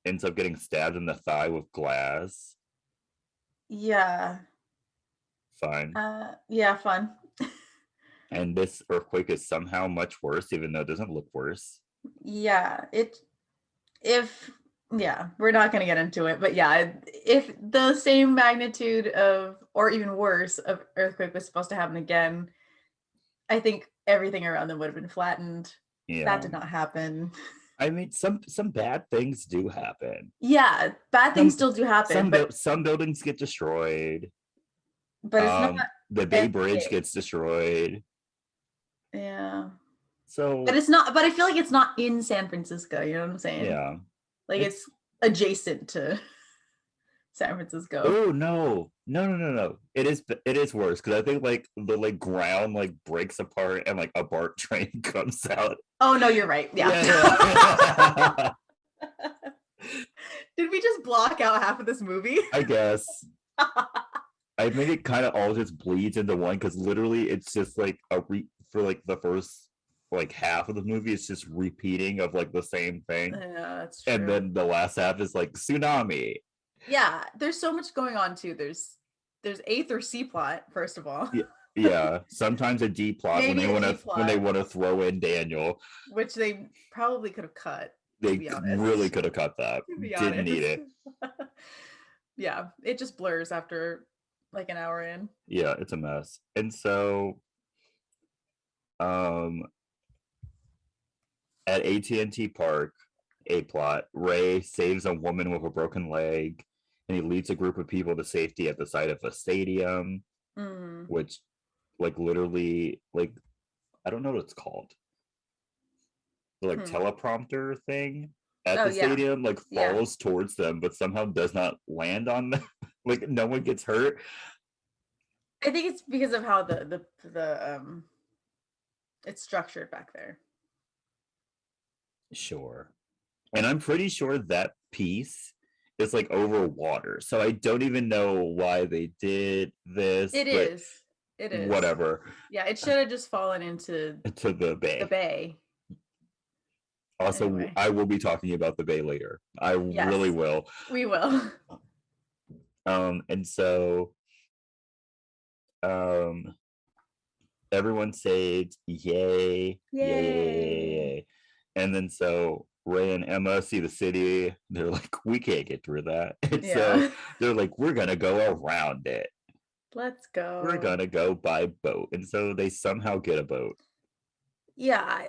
ends up getting stabbed in the thigh with glass.
Yeah.
Fine.
Yeah, fun.
And this earthquake is somehow much worse, even though it doesn't look worse.
Yeah, we're not going to get into it, but yeah, if the same magnitude of, or even worse, of earthquake was supposed to happen again, I think everything around them would have been flattened.
Yeah.
That did not happen.
I mean, some bad things do happen.
Yeah, bad things still do happen.
Some buildings get destroyed.
But it's not.
The Bay Bridge gets destroyed.
Yeah.
So.
But it's not. But I feel like it's not in San Francisco. You know what I'm saying?
Yeah.
Like it's adjacent to San Francisco.
Oh no. It is worse because I think like the ground like breaks apart and like a BART train comes out.
Oh no, you're right. Yeah. Did we just block out half of this movie?
I guess. I think it kind of all just bleeds into one because literally it's just like for like the first like half of the movie, it's just repeating of like the same thing.
Yeah, that's true.
And then the last half is like tsunami.
Yeah, there's so much going on too. There's eighth or C plot, first of all.
Yeah. Sometimes a D plot when they want to throw in Daniel,
which they probably could have cut.
They really could have cut that. Didn't need it.
Yeah, it just blurs after like an hour in.
Yeah, it's a mess. And so at AT&T Park, a plot, Ray saves a woman with a broken leg, and he leads a group of people to safety at the side of a stadium, which like literally like I don't know what it's called, the like teleprompter thing at the stadium like falls towards them but somehow does not land on them. Like no one gets hurt.
I think it's because of how the it's structured back there.
Sure. And I'm pretty sure that piece is like over water, so I don't even know why they did this.
It is
whatever.
Yeah, it should have just fallen into
the bay. Also, anyway. I will be talking about the bay later. I really will.
We will.
And so everyone saved. Yay. And then so Ray and Emma see the city. They're like, we can't get through that. And so they're like, we're gonna go around it.
Let's go.
We're gonna go by boat. And so they somehow get a boat.
Yeah,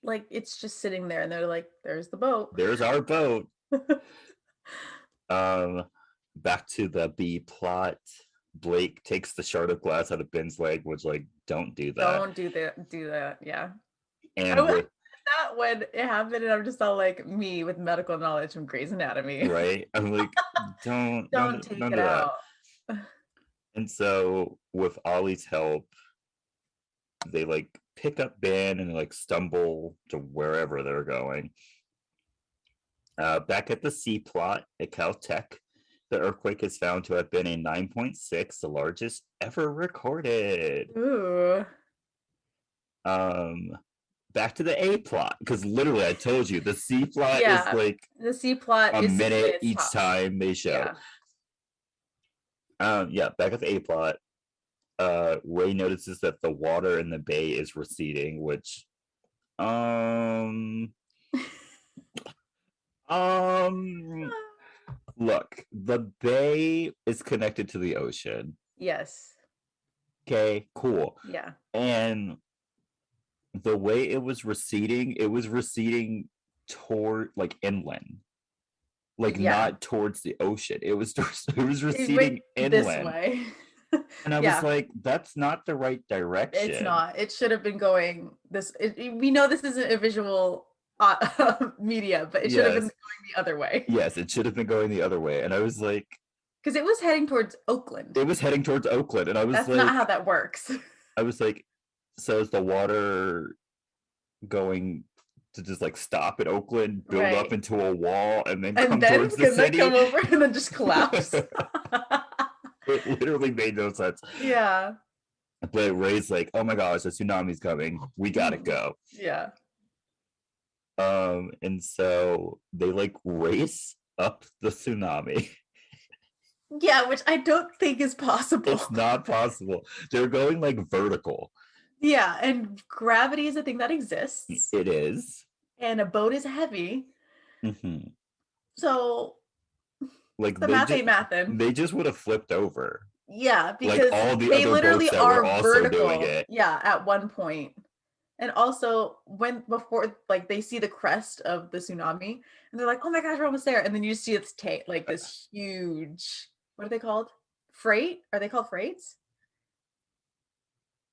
like it's just sitting there and they're like, there's the boat.
There's our boat. Back to the B plot. Blake takes the shard of glass out of Ben's leg, which like don't do that.
Don't do that. Yeah.
And
that when it happened, and I'm just all like me with medical knowledge from Grey's Anatomy.
Right. I'm like, don't
take it out.
And so with Ollie's help, they like pick up Ben and like stumble to wherever they're going. Back at the C plot at Caltech, the earthquake is found to have been a 9.6, the largest ever recorded.
Ooh.
Back to the A plot, because literally I told you the C plot is like
the C plot
a minute each time they show. Back at the A plot, Ray notices that the water in the bay is receding, which Look, the bay is connected to the ocean.
Yes.
Okay, cool.
Yeah.
And the way it was receding toward like inland, like
Yeah.
not towards the ocean. It was
It
receding
went this
inland.
way.
And I was
Yeah.
like, that's not the right direction.
It's not. It should have been going this. We know this isn't a visual media, but it should have been
Yes.
going the other way.
Yes, it should have been going the other way. And I was like,
Because it was heading towards Oakland.
it was heading towards Oakland. And I was
That's
like,
not how that works.
I was like, so is the water going to just like stop at Oakland, build
Right.
up into a wall, and then
And
come
then
towards the city?
come over and then just collapse.
It literally made no sense.
Yeah.
But Ray's like, oh my gosh, a tsunami's coming. We gotta go.
Yeah.
And so they like race up the tsunami.
Yeah, which I don't think is possible.
It's not possible. They're going like vertical.
Yeah, and gravity is a thing that exists.
It is.
And a boat is heavy.
Mm-hmm.
So
Like
the math ain't mathin'.
They just would have flipped over.
Yeah, because
like all the
they
other
literally
boats that
are
were also
vertical.
doing it.
Yeah, at one point. And also before like they see the crest of the tsunami and they're like, oh my gosh, we're almost there. And then you just see its like this huge, what are they called? Freight? Are they called freights?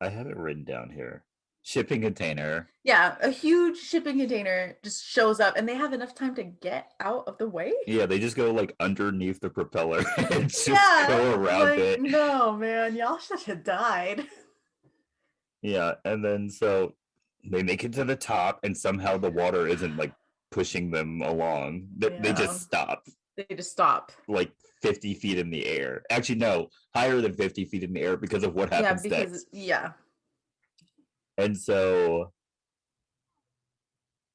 I have it written down here. Shipping container.
Yeah, a huge shipping container just shows up and they have enough time to get out of the way.
Yeah, they just go like underneath the propeller and just
Yeah,
go around
like,
it.
No, man, y'all should have died.
Yeah, and then so they make it to the top and somehow the water isn't like pushing them along. They just stop.
They just stop.
Like 50 feet in the air. Actually, no, higher than 50 feet in the air because of what happens next.
Yeah.
And so,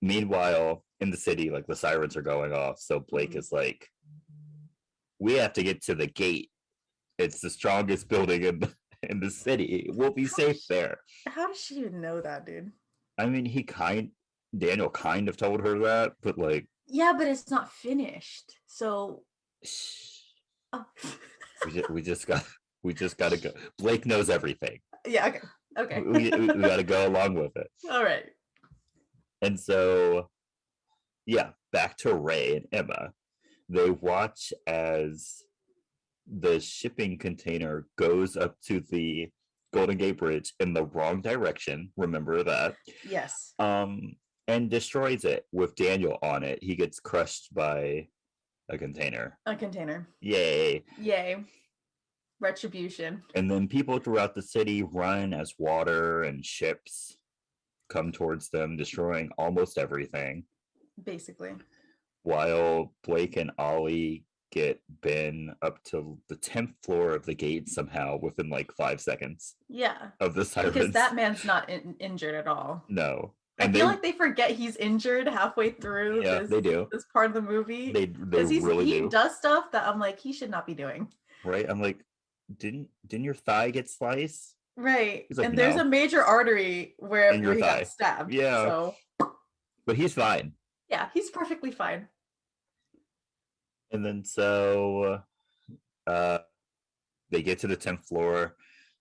meanwhile, in the city, like the sirens are going off. So Blake is like, we have to get to the gate. It's the strongest building in the city. We'll be safe there.
How does she even know that, dude?
I mean, Daniel kind of told her that, but like.
Yeah, but it's not finished. So.
We just gotta go. Blake knows everything.
Yeah, okay.
we gotta go along with it.
All right.
And so, yeah, back to Ray and Emma. They watch as the shipping container goes up to the Golden Gate Bridge in the wrong direction. Remember that?
Yes.
And destroys it with Daniel on it. He gets crushed by a container. Yay.
Retribution.
And then people throughout the city run as water and ships come towards them, destroying almost everything.
Basically.
While Blake and Ollie get Ben up to the 10th floor of the gate somehow within like 5 seconds.
Yeah.
Of the sirens.
Because that man's not injured at all.
No.
And I feel like they forget he's injured halfway through this part of the movie.
They really do.
He does stuff that I'm like, he should not be doing.
Right? I'm like, didn't your thigh get sliced?
Right.
Like,
and there's a major artery where he got stabbed.
Yeah.
So.
But he's fine.
Yeah, he's perfectly fine.
And then so they get to the 10th floor.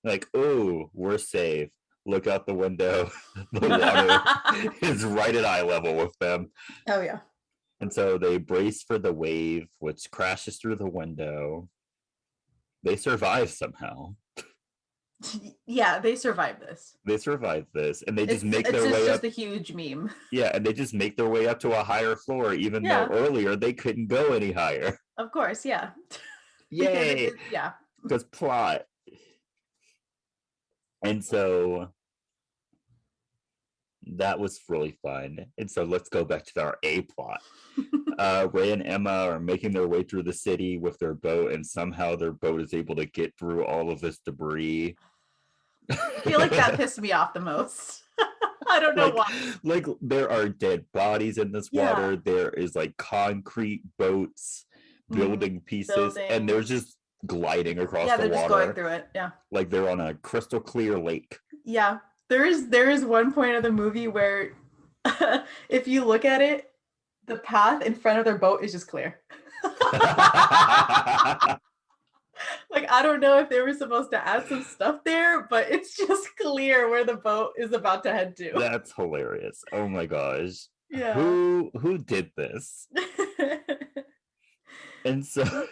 Like, oh, we're safe. Look out the window. The water is right at eye level with them.
Oh, yeah.
And so they brace for the wave, which crashes through the window. They survive somehow.
Yeah, they survive this.
And they just make their way up.
It's just a huge meme.
Yeah, and they just make their way up to a higher floor, even though earlier they couldn't go any higher.
Of course, yeah.
Yay!
Yeah.
Because plot. And so that was really fun. And so let's go back to our A plot. Ray and Emma are making their way through the city with their boat, and somehow their boat is able to get through all of this debris.
I feel like that pissed me off the most. I don't know why.
Like, there are dead bodies in this water. There is like concrete boats, building pieces, and they're just gliding across the water. Yeah, they're just
going through it. Yeah.
Like they're on a crystal clear lake.
Yeah. There is one point of the movie where if you look at it, the path in front of their boat is just clear. Like, I don't know if they were supposed to add some stuff there, but it's just clear where the boat is about to head to.
That's hilarious. Oh my gosh.
Yeah.
Who did this? And so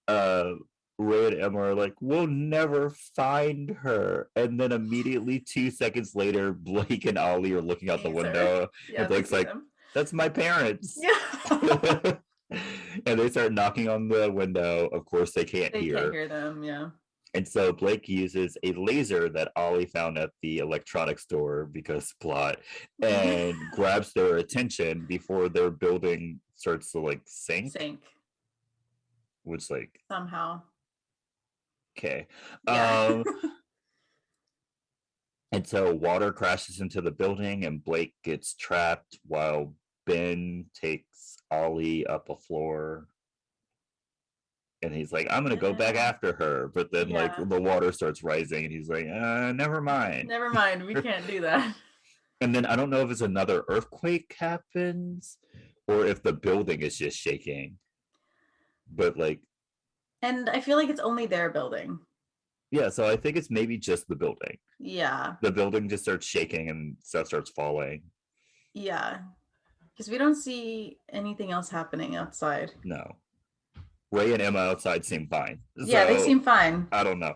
uh Ray and Emma are like, we'll never find her. And then immediately 2 seconds later, Blake and Ollie are looking out the window.
Yeah,
and Blake's like,
them.
That's my parents.
Yeah.
And they start knocking on the window. Of course, they can't hear
them, yeah.
And so Blake uses a laser that Ollie found at the electronics store because plot, and grabs their attention before their building starts to like sink. Which like
somehow.
Okay.
Yeah.
And so water crashes into the building and Blake gets trapped while Ben takes Ollie up a floor. And he's like, I'm going to go back after her. But then like the water starts rising and he's like, never mind.
Never mind. We can't do that.
And then I don't know if it's another earthquake happens or if the building is just shaking. But like.
And I feel like it's only their building.
Yeah, so I think it's maybe just the building.
Yeah.
The building just starts shaking and stuff starts falling.
Yeah. Because we don't see anything else happening outside.
No. Ray and Emma outside seem fine.
Yeah, they seem fine.
I don't know.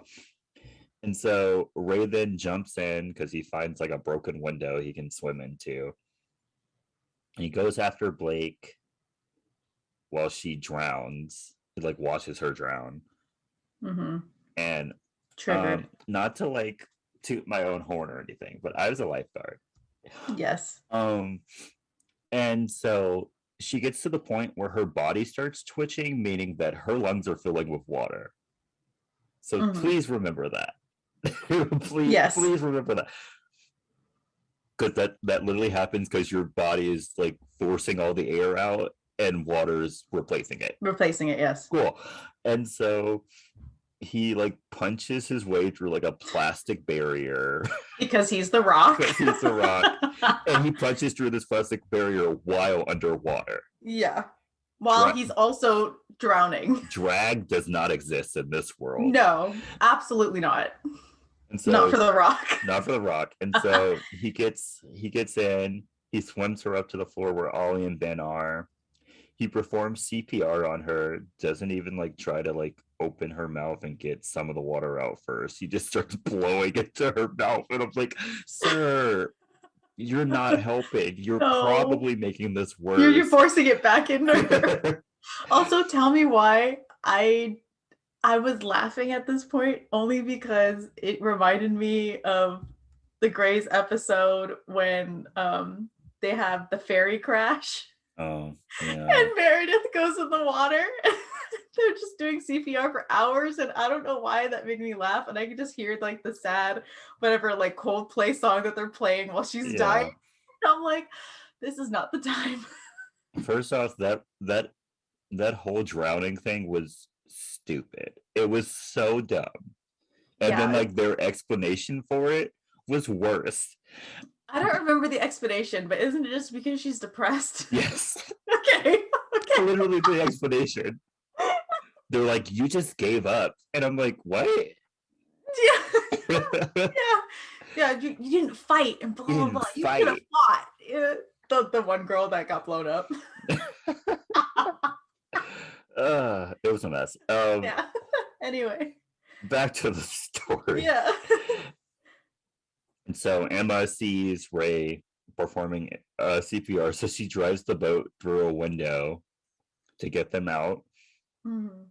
And so Ray then jumps in because he finds like a broken window he can swim into. He goes after Blake while she drowns. He like watches her drown.
Mm-hmm.
And
triggered.
Not to like toot my own horn or anything, but I was a lifeguard.
Yes.
And so she gets to the point where her body starts twitching, meaning that her lungs are filling with water. So please remember that. Please remember that. Because that literally happens because your body is like forcing all the air out and water's replacing it.
Yes.
Cool. And so he like punches his way through like a plastic barrier.
Because he's the Rock.
And he punches through this plastic barrier while underwater.
Yeah. While he's also drowning.
Drag does not exist in this world.
No, absolutely not.
And so,
not for the Rock.
Not for the Rock. And so he gets in, he swims her up to the floor where Ollie and Ben are. He performs CPR on her, doesn't even like try to like open her mouth and get some of the water out first. He just starts blowing into her mouth. And I'm like, sir, you're not helping. You're probably making this worse.
You're forcing it back into her. Also, tell me why I was laughing at this point only because it reminded me of the Grey's episode when they have the ferry crash.
Oh, yeah.
And Meredith goes in the water. They're just doing CPR for hours, and I don't know why that made me laugh. And I could just hear like the sad, whatever, like Coldplay song that they're playing while she's dying. And I'm like, this is not the time.
First off, that whole drowning thing was stupid. It was so dumb. And then like their explanation for it was worse.
I don't remember the explanation, but isn't it just because she's depressed?
Yes.
Okay.
Literally the explanation. They're like, you just gave up. And I'm like, what?
Yeah. Yeah, you didn't fight and blah, blah, blah. You could have fought. Yeah. The one girl that got blown up.
It was a mess.
Yeah. Anyway.
Back to the story.
Yeah.
And so Emma sees Ray performing CPR, so she drives the boat through a window to get them out.
Mm-hmm.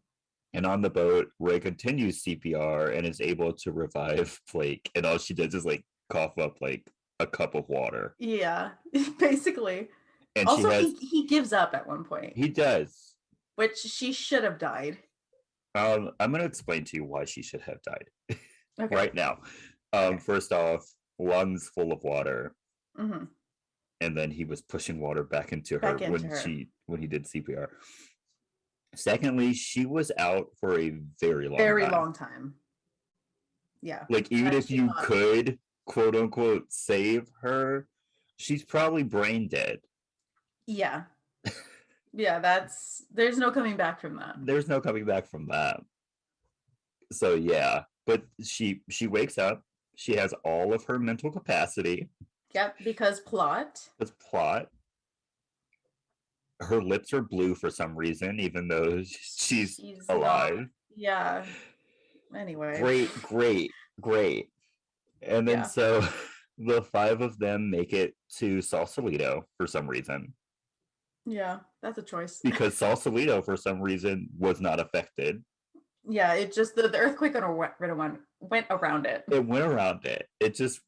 And on the boat, Ray continues CPR and is able to revive Blake. And all she does is like cough up like a cup of water.
Yeah, basically.
And
also, he gives up at one point.
He does.
Which she should have died.
I'm going to explain to you why she should have died right now.
Okay.
First off, lungs full of water.
Mm-hmm.
And then he was pushing water back into her when he did CPR. Secondly, she was out for a very long time.
Yeah.
Like even if you could quote unquote save her, she's probably brain dead.
Yeah. Yeah, there's no coming back from that.
There's no coming back from that. So yeah, but she wakes up. She has all of her mental capacity.
Yep, because plot.
It's plot. Her lips are blue for some reason, even though she's
She's not.
alive.
Yeah. Anyway.
Great. And then
Yeah.
so the five of them make it to Sausalito for some reason.
Yeah, that's a choice.
Because Sausalito, for some reason, was not affected.
Yeah, it just the earthquake went around it.
It went around it. It just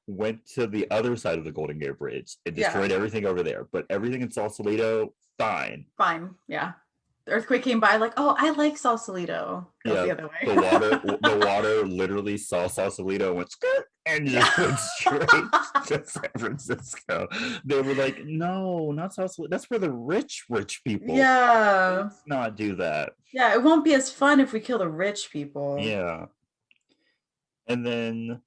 went to the other side of the Golden Gate Bridge. It destroyed everything over there. But everything in Sausalito, fine.
Fine, yeah. The earthquake came by like, oh, I like Sausalito. Goes the other way.
the water literally saw Sausalito and went skirt and just went straight to San Francisco. They were like, no, not Sausalito. That's for the rich people.
Yeah.
Let's not do that.
Yeah, it won't be as fun if we kill the rich people.
Yeah. And then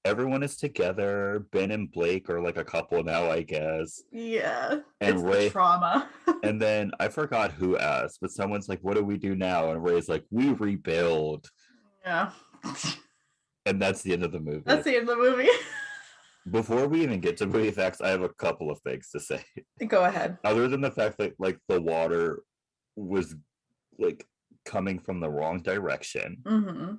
everyone is together. Ben and Blake are like a couple now, I guess.
Yeah.
And
it's
Ray,
the trauma.
And then I forgot who asked, but someone's like, what do we do now? And Ray's like, we rebuild.
Yeah.
And that's the end of the movie.
That's the end of the movie.
Before we even get to movie facts, I have a couple of things to say.
Go ahead.
Other than the fact that like the water was like coming from the wrong direction.
Mm-hmm.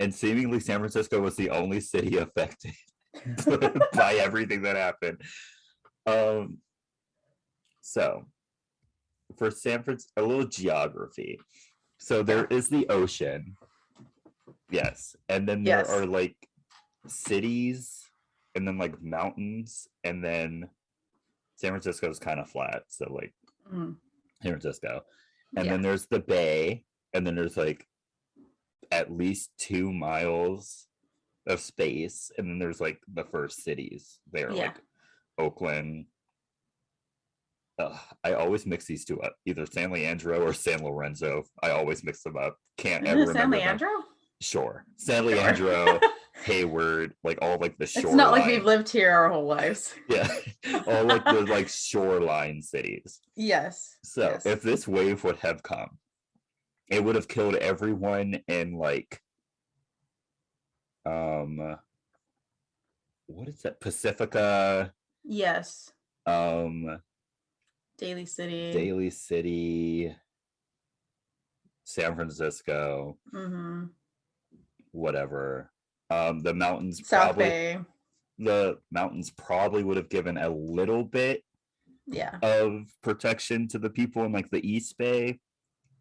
And seemingly San Francisco was the only city affected by everything that happened. So for San Francisco, a little geography. So there is the ocean. Yes. And then there are like cities and then like mountains, and then San Francisco is kind of flat. So like San Francisco. And then there's the bay, and then there's like at least 2 miles of space, and then there's like the first cities there, like Oakland. I always mix these two up, either San Leandro or San Lorenzo. I always mix them up. Can't ever remember
San Leandro?
Sure. San Leandro, Hayward, like all like the shoreline.
It's not like we've lived here our whole lives.
Yeah. All like the like shoreline cities.
Yes.
So if this wave would have come, it would have killed everyone in like what is that? Pacifica.
Yes. Daly City,
San Francisco, whatever. The mountains
South Bay.
The mountains probably would have given a little bit of protection to the people in like the East Bay.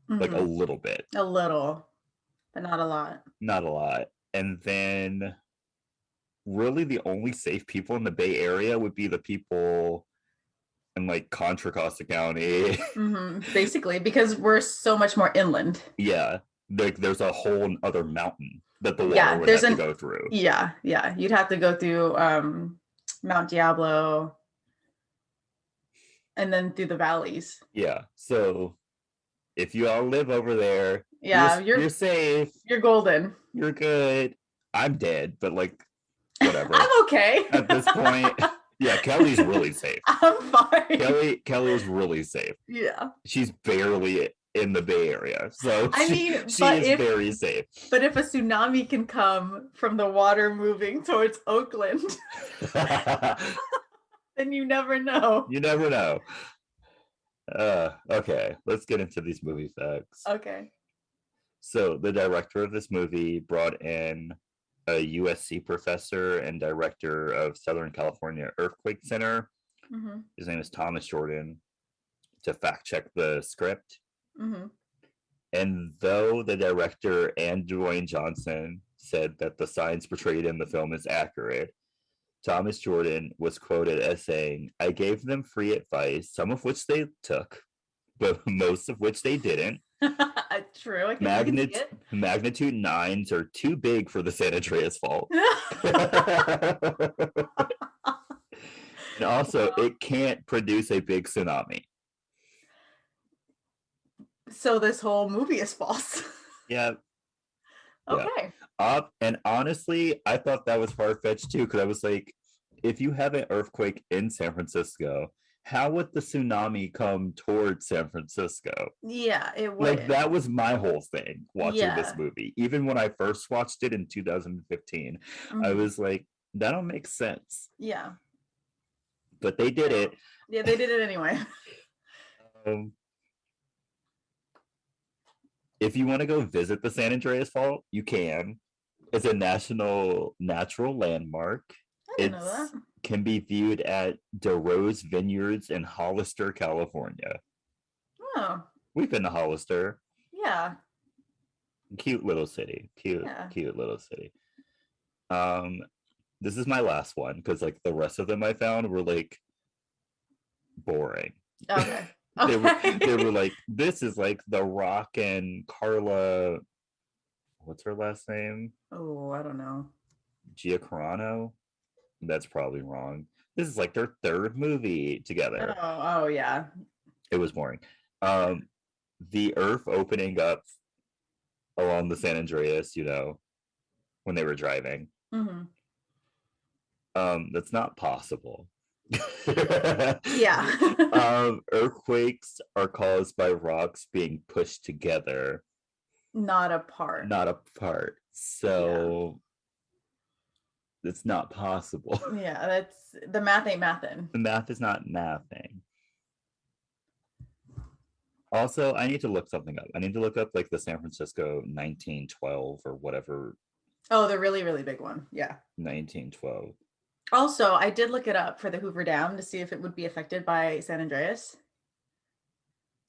Like a little bit.
A little, but not a lot.
Not a lot. And then really the only safe people in the Bay Area would be the people in like Contra Costa County.
Basically, because we're so much more inland.
Yeah. Like there's a whole other mountain that the water would have to go through.
Yeah. You'd have to go through Mount Diablo and then through the valleys.
Yeah. So if you all live over there, you're safe.
You're golden.
You're good. I'm dead, but like whatever.
I'm okay.
At this point. Yeah, Kelly's really safe.
I'm fine.
Kelly is really safe.
Yeah.
She's barely in the Bay Area. So she is very safe.
But if a tsunami can come from the water moving towards Oakland, then you never know.
You never know. Okay, let's get into these movie facts.
Okay.
So the director of this movie brought in a USC professor and director of Southern California Earthquake Center. His name is Thomas Jordan, to fact check the script. And though the director and Dwayne Johnson said that the science portrayed in the film is accurate, Thomas Jordan was quoted as saying, "I gave them free advice, some of which they took, but most of which they didn't.
True.
Magnitude 9s are too big for the San Andreas fault." And also, it can't produce a big tsunami.
So this whole movie is false.
Yeah.
Okay.
And honestly, I thought that was far-fetched too, because I was like, if you have an earthquake in San Francisco, how would the tsunami come towards San Francisco?
Yeah, it
Like
wouldn't.
that was my whole thing watching this
Yeah.
movie. Even when I first watched it in 2015, I
Hmm.
was like, that don't make sense.
Yeah.
But they did it.
Yeah, they did it anyway.
Um, if you want to go visit the San Andreas Fault, you can. It's a national natural landmark.
I didn't know that.
It's can be viewed at DeRose Vineyards in Hollister, California.
Oh,
We've been to Hollister.
yeah.
Cute little city.
Yeah.
Cute little city. This is my last one because like the rest of them I found were like boring.
Okay.
They
Okay.
were like, this is like The Rock and Carla. What's her last name?
Oh, I don't know.
Giacarano. That's probably wrong. This is like their third movie together.
Oh, yeah.
It was boring. The Earth opening up along the San Andreas, you know, when they were driving.
Hmm.
That's not possible.
Yeah.
Earthquakes are caused by rocks being pushed together,
Not apart.
not apart. So it's not possible.
Yeah, that's the math ain't mathin'.
The math is not mathing. Also, I need to look something up. I need to look up like the San Francisco 1912 or whatever.
Oh, the really, really big one. Yeah.
1912.
Also, I did look it up for the Hoover Dam to see if it would be affected by San Andreas.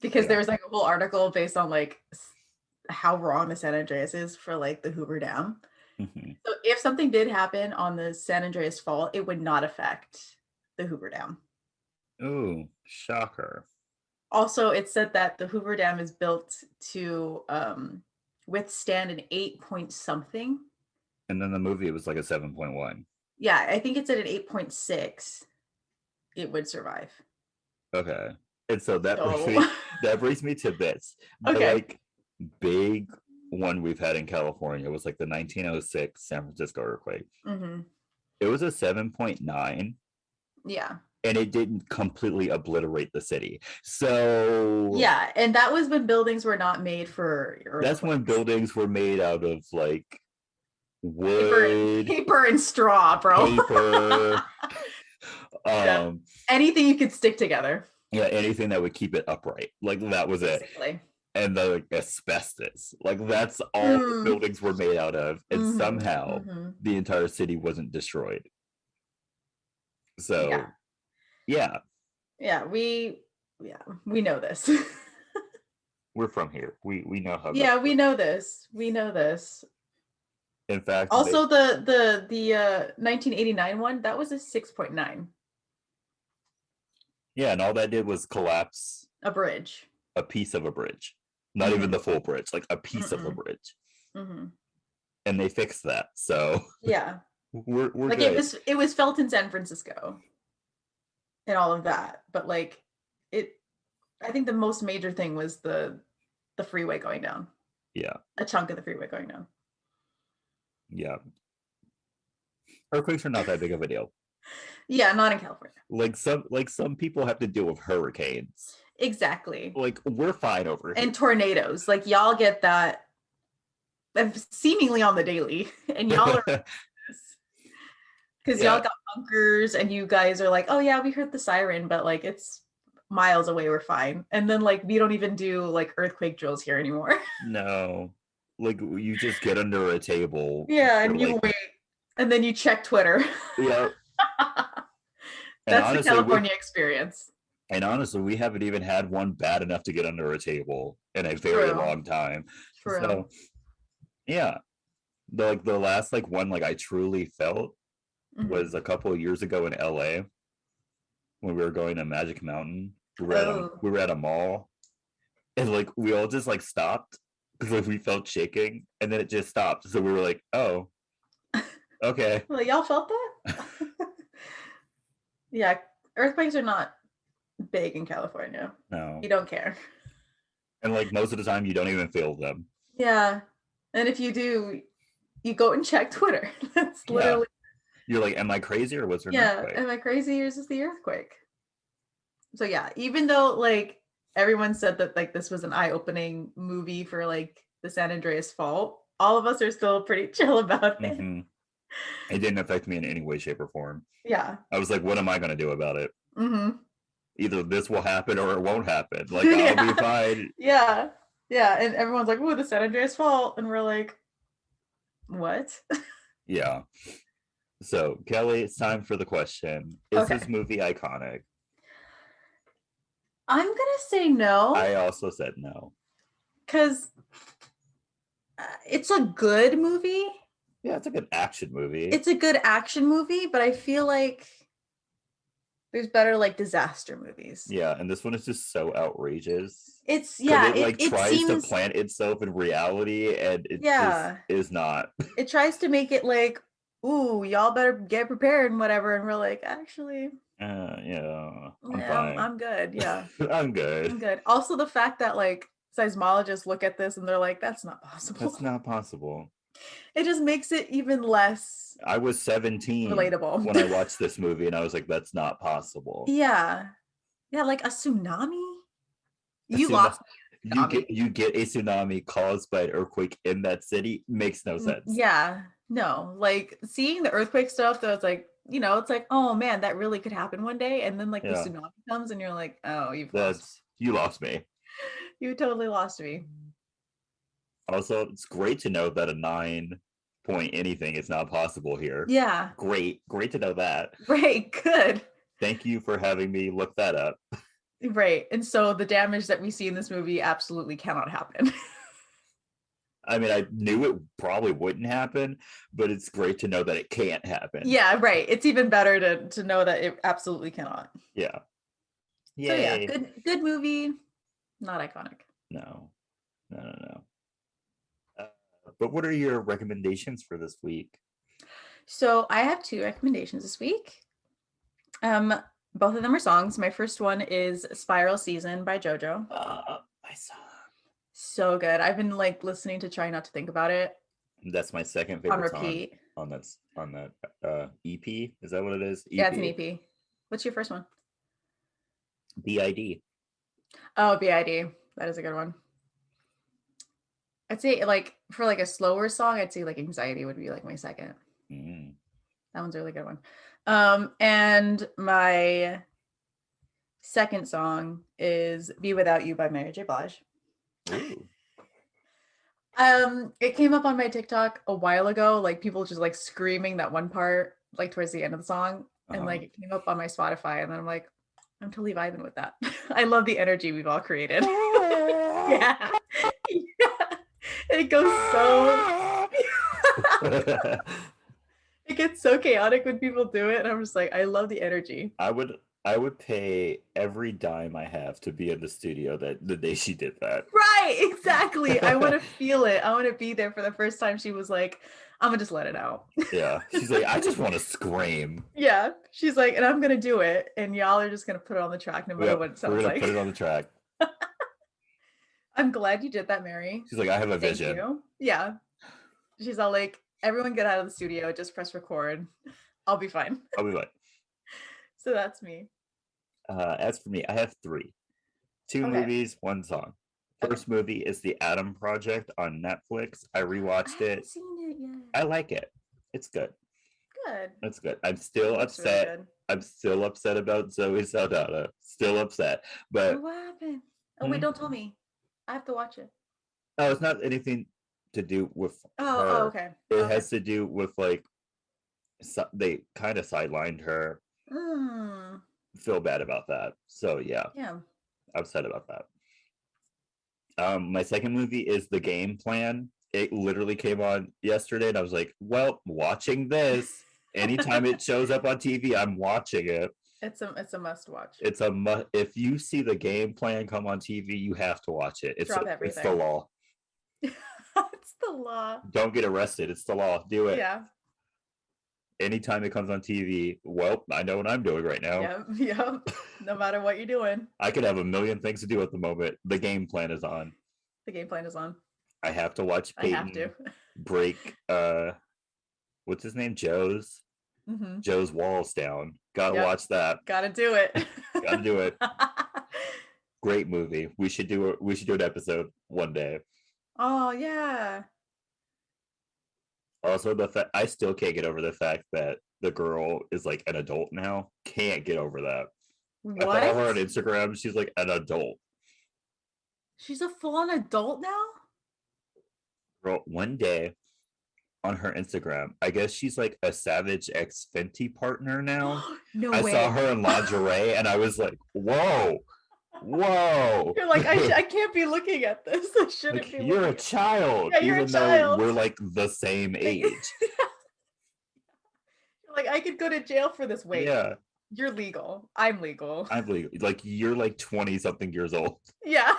Because there was like a whole article based on like how wrong the San Andreas is for like the Hoover Dam.
Mm-hmm.
So if something did happen on the San Andreas Fault, it would not affect the Hoover Dam.
Ooh, shocker.
Also, it said that the Hoover Dam is built to withstand an 8 point something.
And then the movie was like a 7.1.
Yeah, I think it's at an 8.6. It would survive.
Okay. And so that brings me to this.
Okay.
The like big one we've had in California was like the 1906 San Francisco earthquake.
Mm-hmm.
It was a 7.9.
Yeah.
And it didn't completely obliterate the city. So
yeah, and that was when buildings were not made for earthquakes.
That's when buildings were made out of like wood,
paper and straw, bro.
Paper.
Yeah. Anything you could stick together.
Yeah, anything that would keep it upright. Like that was basically it. And the like, asbestos. Like that's all the buildings were made out of. And somehow the entire city wasn't destroyed. So yeah, we know this. We're from here. We know how.
Yeah, we know this. We know this.
In fact,
also the 1989 one, that was a 6.9.
Yeah, and all that did was collapse
a bridge,
a piece of a bridge, not even the full bridge, like a piece of a bridge. And they fixed that. So
yeah,
we're
like good. It was felt in San Francisco. And all of that, but like I think the most major thing was the freeway going down.
Yeah,
a chunk of the freeway going down.
Yeah, earthquakes are not that big of a deal.
Yeah, not in California.
Like some people have to deal with hurricanes.
Exactly.
Like we're fine over here.
And tornadoes, like y'all get that seemingly on the daily, and y'all are. Because y'all got bunkers and you guys are like, oh yeah, we heard the siren, but like it's miles away, we're fine. And then like we don't even do like earthquake drills here anymore.
No, like you just get under a table.
Yeah, and you wait, and then you check Twitter.
Yeah.
That's honestly, the California experience.
And honestly, we haven't even had one bad enough to get under a table in a very long time.
True.
So yeah, the last like one like I truly felt was a couple of years ago in LA when we were going to Magic Mountain. We were at a mall, and like we all just like stopped because like we felt shaking, and then it just stopped. So we were like, "Oh, okay."
Well, y'all felt that? Yeah, earthquakes are not big in California.
No,
you don't care.
And like most of the time, you don't even feel them.
Yeah, and if you do, you go and check Twitter. That's literally.
You're like, am I crazy or was there an
Yeah,
earthquake?
am I crazy or is this the earthquake? So yeah, even though like everyone said that like this was an eye-opening movie for like the San Andreas fault, all of us are still pretty chill about it.
Mm-hmm. It didn't affect me in any way, shape, or form.
Yeah.
I was like, what am I going to do about it?
Mm-hmm.
Either this will happen or it won't happen. Like, I'll be
Yeah.
fine.
Yeah. Yeah. And everyone's like, "Ooh, the San Andreas fault," and we're like, "What?"
Yeah. So, Kelly, it's time for the question. Is this
Okay.
movie iconic?
I'm gonna say no
I also said no.
because it's a good movie.
Yeah, it's a good action movie.
It's a good action movie, but I feel like there's better like disaster movies.
Yeah, and this one is just so outrageous.
It's
Because
yeah,
it like
it
tries to
seems
plant itself in reality and it just
yeah.
is not.
It tries to make it like, ooh, y'all better get prepared and whatever. And we're like, actually,
Yeah, I'm
yeah,
fine.
I'm good. Yeah.
I'm good.
I'm good. Also the fact that like seismologists look at this and they're like, that's not possible.
That's not possible.
It just makes it even less
I was 17
relatable.
when I watched this movie and I was like, that's not possible.
Yeah. Yeah, like a tsunami.
A
You
tsuna-
lost me, tsunami.
you get a tsunami caused by an earthquake in that city makes no sense.
Yeah. No. Like seeing the earthquake stuff, though, it's like, it's like, oh man, that really could happen one day. And then like the
Yeah.
tsunami comes and you're like, oh,
You lost me.
You totally lost me.
Also, it's great to know that a 9 point anything is not possible here.
Yeah.
Great to know that.
Right. Good.
Thank you for having me look that up.
Right. And so the damage that we see in this movie absolutely cannot happen.
I mean, I knew it probably wouldn't happen, but it's great to know that it can't happen.
Yeah, right. It's even better to know that it absolutely cannot.
Yeah. Yay.
So yeah, good movie, not iconic.
No. But what are your recommendations for this week?
So I have 2 recommendations this week. Both of them are songs. My first one is Spiral Season by JoJo.
My song.
So good. I've been like listening to Try Not to Think About It.
That's my second favorite
on repeat.
song on that EP. Is that what it is? EP.
Yeah, it's an EP. What's your first one?
BID.
Oh, BID. That is a good one. I'd say like for like a slower song, I'd say like Anxiety would be like my second. That one's a really good one. And my second song is Be Without You by Mary J. Blige.
Ooh.
It came up on my TikTok a while ago, like people just like screaming that one part like towards the end of the song. And like it came up on my Spotify and then I'm like, I'm totally vibing with that. I love the energy we've all created. Yeah. It goes so it gets so chaotic when people do it and I'm just like, I love the energy.
I would pay every dime I have to be in the studio the day she did that.
Right, exactly. I want to feel it. I want to be there for the first time she was like, I'm gonna just let it out.
Yeah. She's like, I just want to scream.
Yeah. She's like, and I'm gonna do it. And y'all are just gonna put it on the track no matter what it sounds like.
Put it on the track.
I'm glad you did that, Mary.
She's like, I have a
Thank
vision.
you. Yeah. She's all like, everyone get out of the studio, just press record. I'll be fine. So that's me.
As for me, I have 3. 2 movies, 1 song. First movie is The Adam Project on Netflix. I rewatched it.
I haven't seen it yet.
I like it. It's good.
Good.
It's good. I'm still upset.
Really
I'm still upset about Zoe Saldana. Still upset. But
what happened? Oh wait, don't tell me. I have to watch it.
No, it's not anything to do with her.
Oh, okay.
It has to do with like they kind of sidelined her. Feel bad about that. So yeah. Upset about that. My second movie is The Game Plan. It literally came on yesterday and I was like, well, watching this. Anytime it shows up on TV, I'm watching it.
It's a must watch.
It's a if you see The Game Plan come on TV, you have to watch it. It's the law.
It's the law.
Don't get arrested. It's the law. Do it.
Yeah.
Anytime it comes on TV, well, I know what I'm doing right now.
Yeah. No matter what you're doing.
I could have a million things to do at the moment. The Game Plan is on.
The Game Plan is on.
I have to watch Peyton break what's his name? Joe's Joe's Walls Down. Gotta
Yep.
watch that.
Gotta do it.
Gotta do it. Great movie. We should do an episode one day.
Oh yeah.
Also, I still can't get over the fact that the girl is like an adult now. Can't get over that.
What?
I follow her on Instagram. She's like an adult.
She's a full-on adult now?
Girl, one day on her Instagram, I guess she's like a Savage X Fenty partner now.
No
I
way.
saw her in lingerie and I was like, whoa.
You're like, I can't be looking at this. I shouldn't
like,
be.
You're a child.
Yeah, you're
even
a child.
though we're like the same age.
You're like, I could go to jail for this. Wait.
Yeah.
You're legal. I'm legal.
I'm legal. Like, you're like 20 something years old.
Yeah.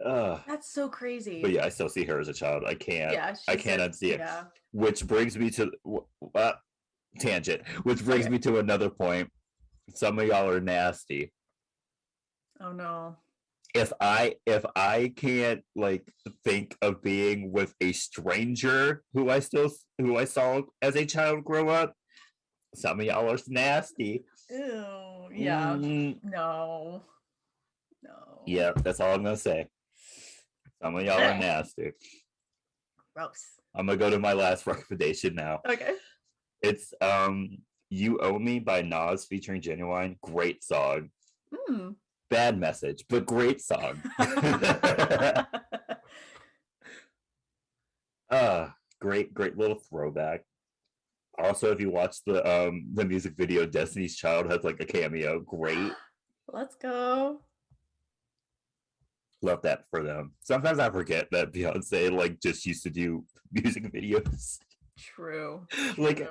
That's so crazy.
But yeah, I still see her as a child. I can't.
Yeah,
I can't unsee it.
Yeah.
Which brings me to tangent. Which brings me to another point. Some of y'all are nasty.
Oh no.
If I can't like think of being with a stranger who I saw as a child grow up, some of y'all are nasty.
Ew. Yeah. No.
Yeah, that's all I'm gonna say. Some of y'all are nasty.
Gross.
I'm gonna go to my last recommendation now.
Okay.
It's You Owe Me by Nas featuring Genuine. Great song. Bad message, but great song. Great little throwback. Also, if you watch the music video, Destiny's Child has like a cameo. Great.
Let's go.
Love that for them. Sometimes I forget that Beyonce like just used to do music videos.
True.
Like
True.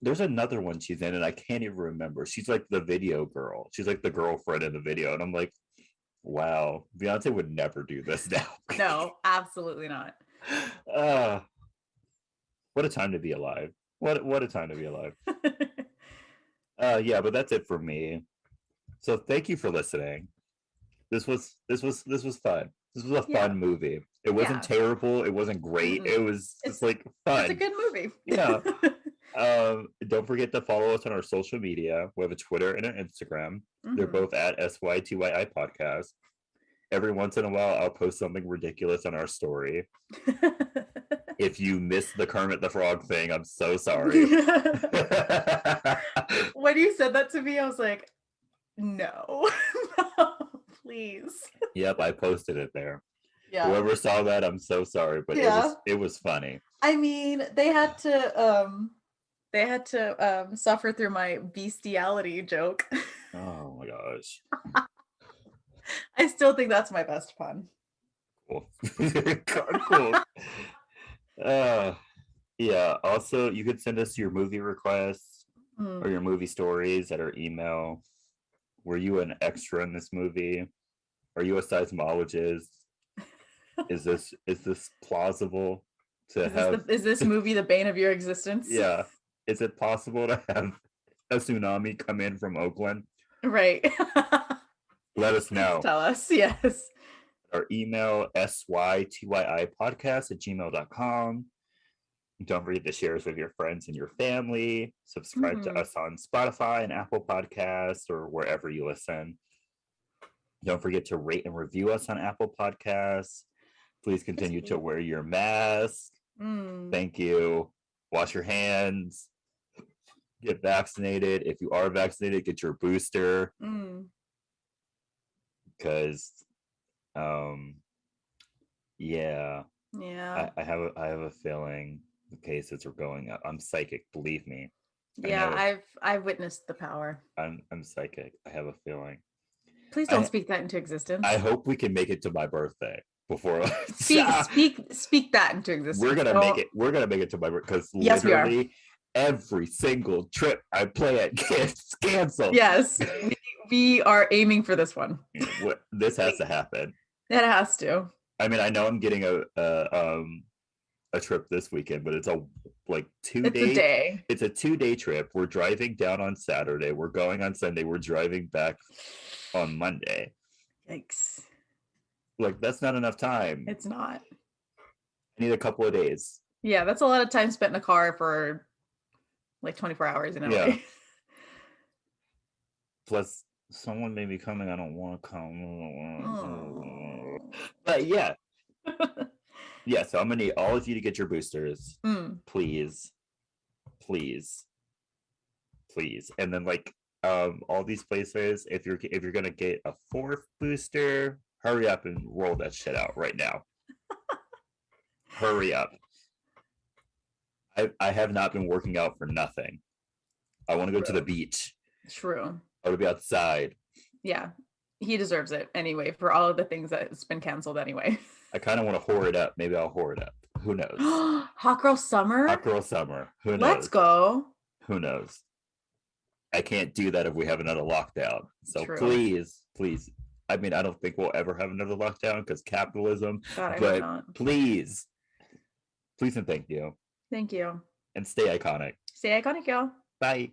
There's another one she's in and I can't even remember. She's like the video girl. She's like the girlfriend in the video. And I'm like, wow, Beyonce would never do this now.
No, absolutely not.
What a time to be alive. What a time to be alive. Yeah, but that's it for me. So thank you for listening. This was fun. This was a fun movie. It wasn't terrible. It wasn't great. It was just like fun.
It's a good movie.
Yeah. Don't forget to follow us on our social media. We have a Twitter and an Instagram. They're both at SYTYI Podcast. Every once in a while, I'll post something ridiculous on our story. If you missed the Kermit the Frog thing, I'm so sorry.
When you said that to me, I was like, no, please.
Yep, I posted it there.
Yeah.
Whoever saw that, I'm so sorry, but it was funny.
I mean, they had to suffer through my bestiality joke.
Oh my gosh.
I still think that's my best pun.
Cool. Cool. Yeah. Also, you could send us your movie requests or your movie stories at our email. Were you an extra in this movie? Are you a seismologist? Is this plausible to have?
Is this movie the bane of your existence?
Yeah. Is it possible to have a tsunami come in from Oakland?
Right.
Let us know.
Tell us. Yes.
Our email, sytyi.podcast@gmail.com. Don't forget to share us with your friends and your family. Subscribe to us on Spotify and Apple Podcasts or wherever you listen. Don't forget to rate and review us on Apple Podcasts. Please continue to wear your mask. Thank you. Wash your hands. Get vaccinated. If you are vaccinated, get your booster. Because, yeah. I have a feeling the cases are going up. I'm psychic, believe me.
Yeah, I've witnessed the power.
I'm psychic. I have a feeling.
Please don't speak that into existence.
I hope we can make it to my birthday before.
speak that into existence.
We're gonna make it. We're gonna make it to my birthday because literally every single trip I play at gets canceled.
Yes, we are aiming for this one.
This has to happen.
It has to.
I mean, I know I'm getting a trip this weekend, but it's a 2-day. It's a 2-day trip. We're driving down on Saturday. We're going on Sunday. We're driving back on Monday.
Yikes!
Like that's not enough time.
It's not.
I need a couple of days.
Yeah, that's a lot of time spent in a car for like 24 hours in LA.
Yeah. Plus, someone may be coming. I don't want to come.
Oh.
But yeah. Yeah, so I'm gonna need all of you to get your boosters. Please. Please. Please. And then like all these places, if you're gonna get a 4th booster, hurry up and roll that shit out right now. Hurry up. I have not been working out for nothing. I want to go to the beach.
True.
I want to be outside.
Yeah. He deserves it anyway for all of the things that's been canceled anyway.
I kind of want to whore it up. Maybe I'll whore it up. Who knows?
Hot girl summer?
Hot girl summer. Who knows?
Let's go.
Who knows? I can't do that if we have another lockdown. So
True.
please. I mean, I don't think we'll ever have another lockdown because capitalism.
God, I
but
hope not.
please and thank you.
Thank you.
And stay iconic.
Stay iconic, y'all.
Bye.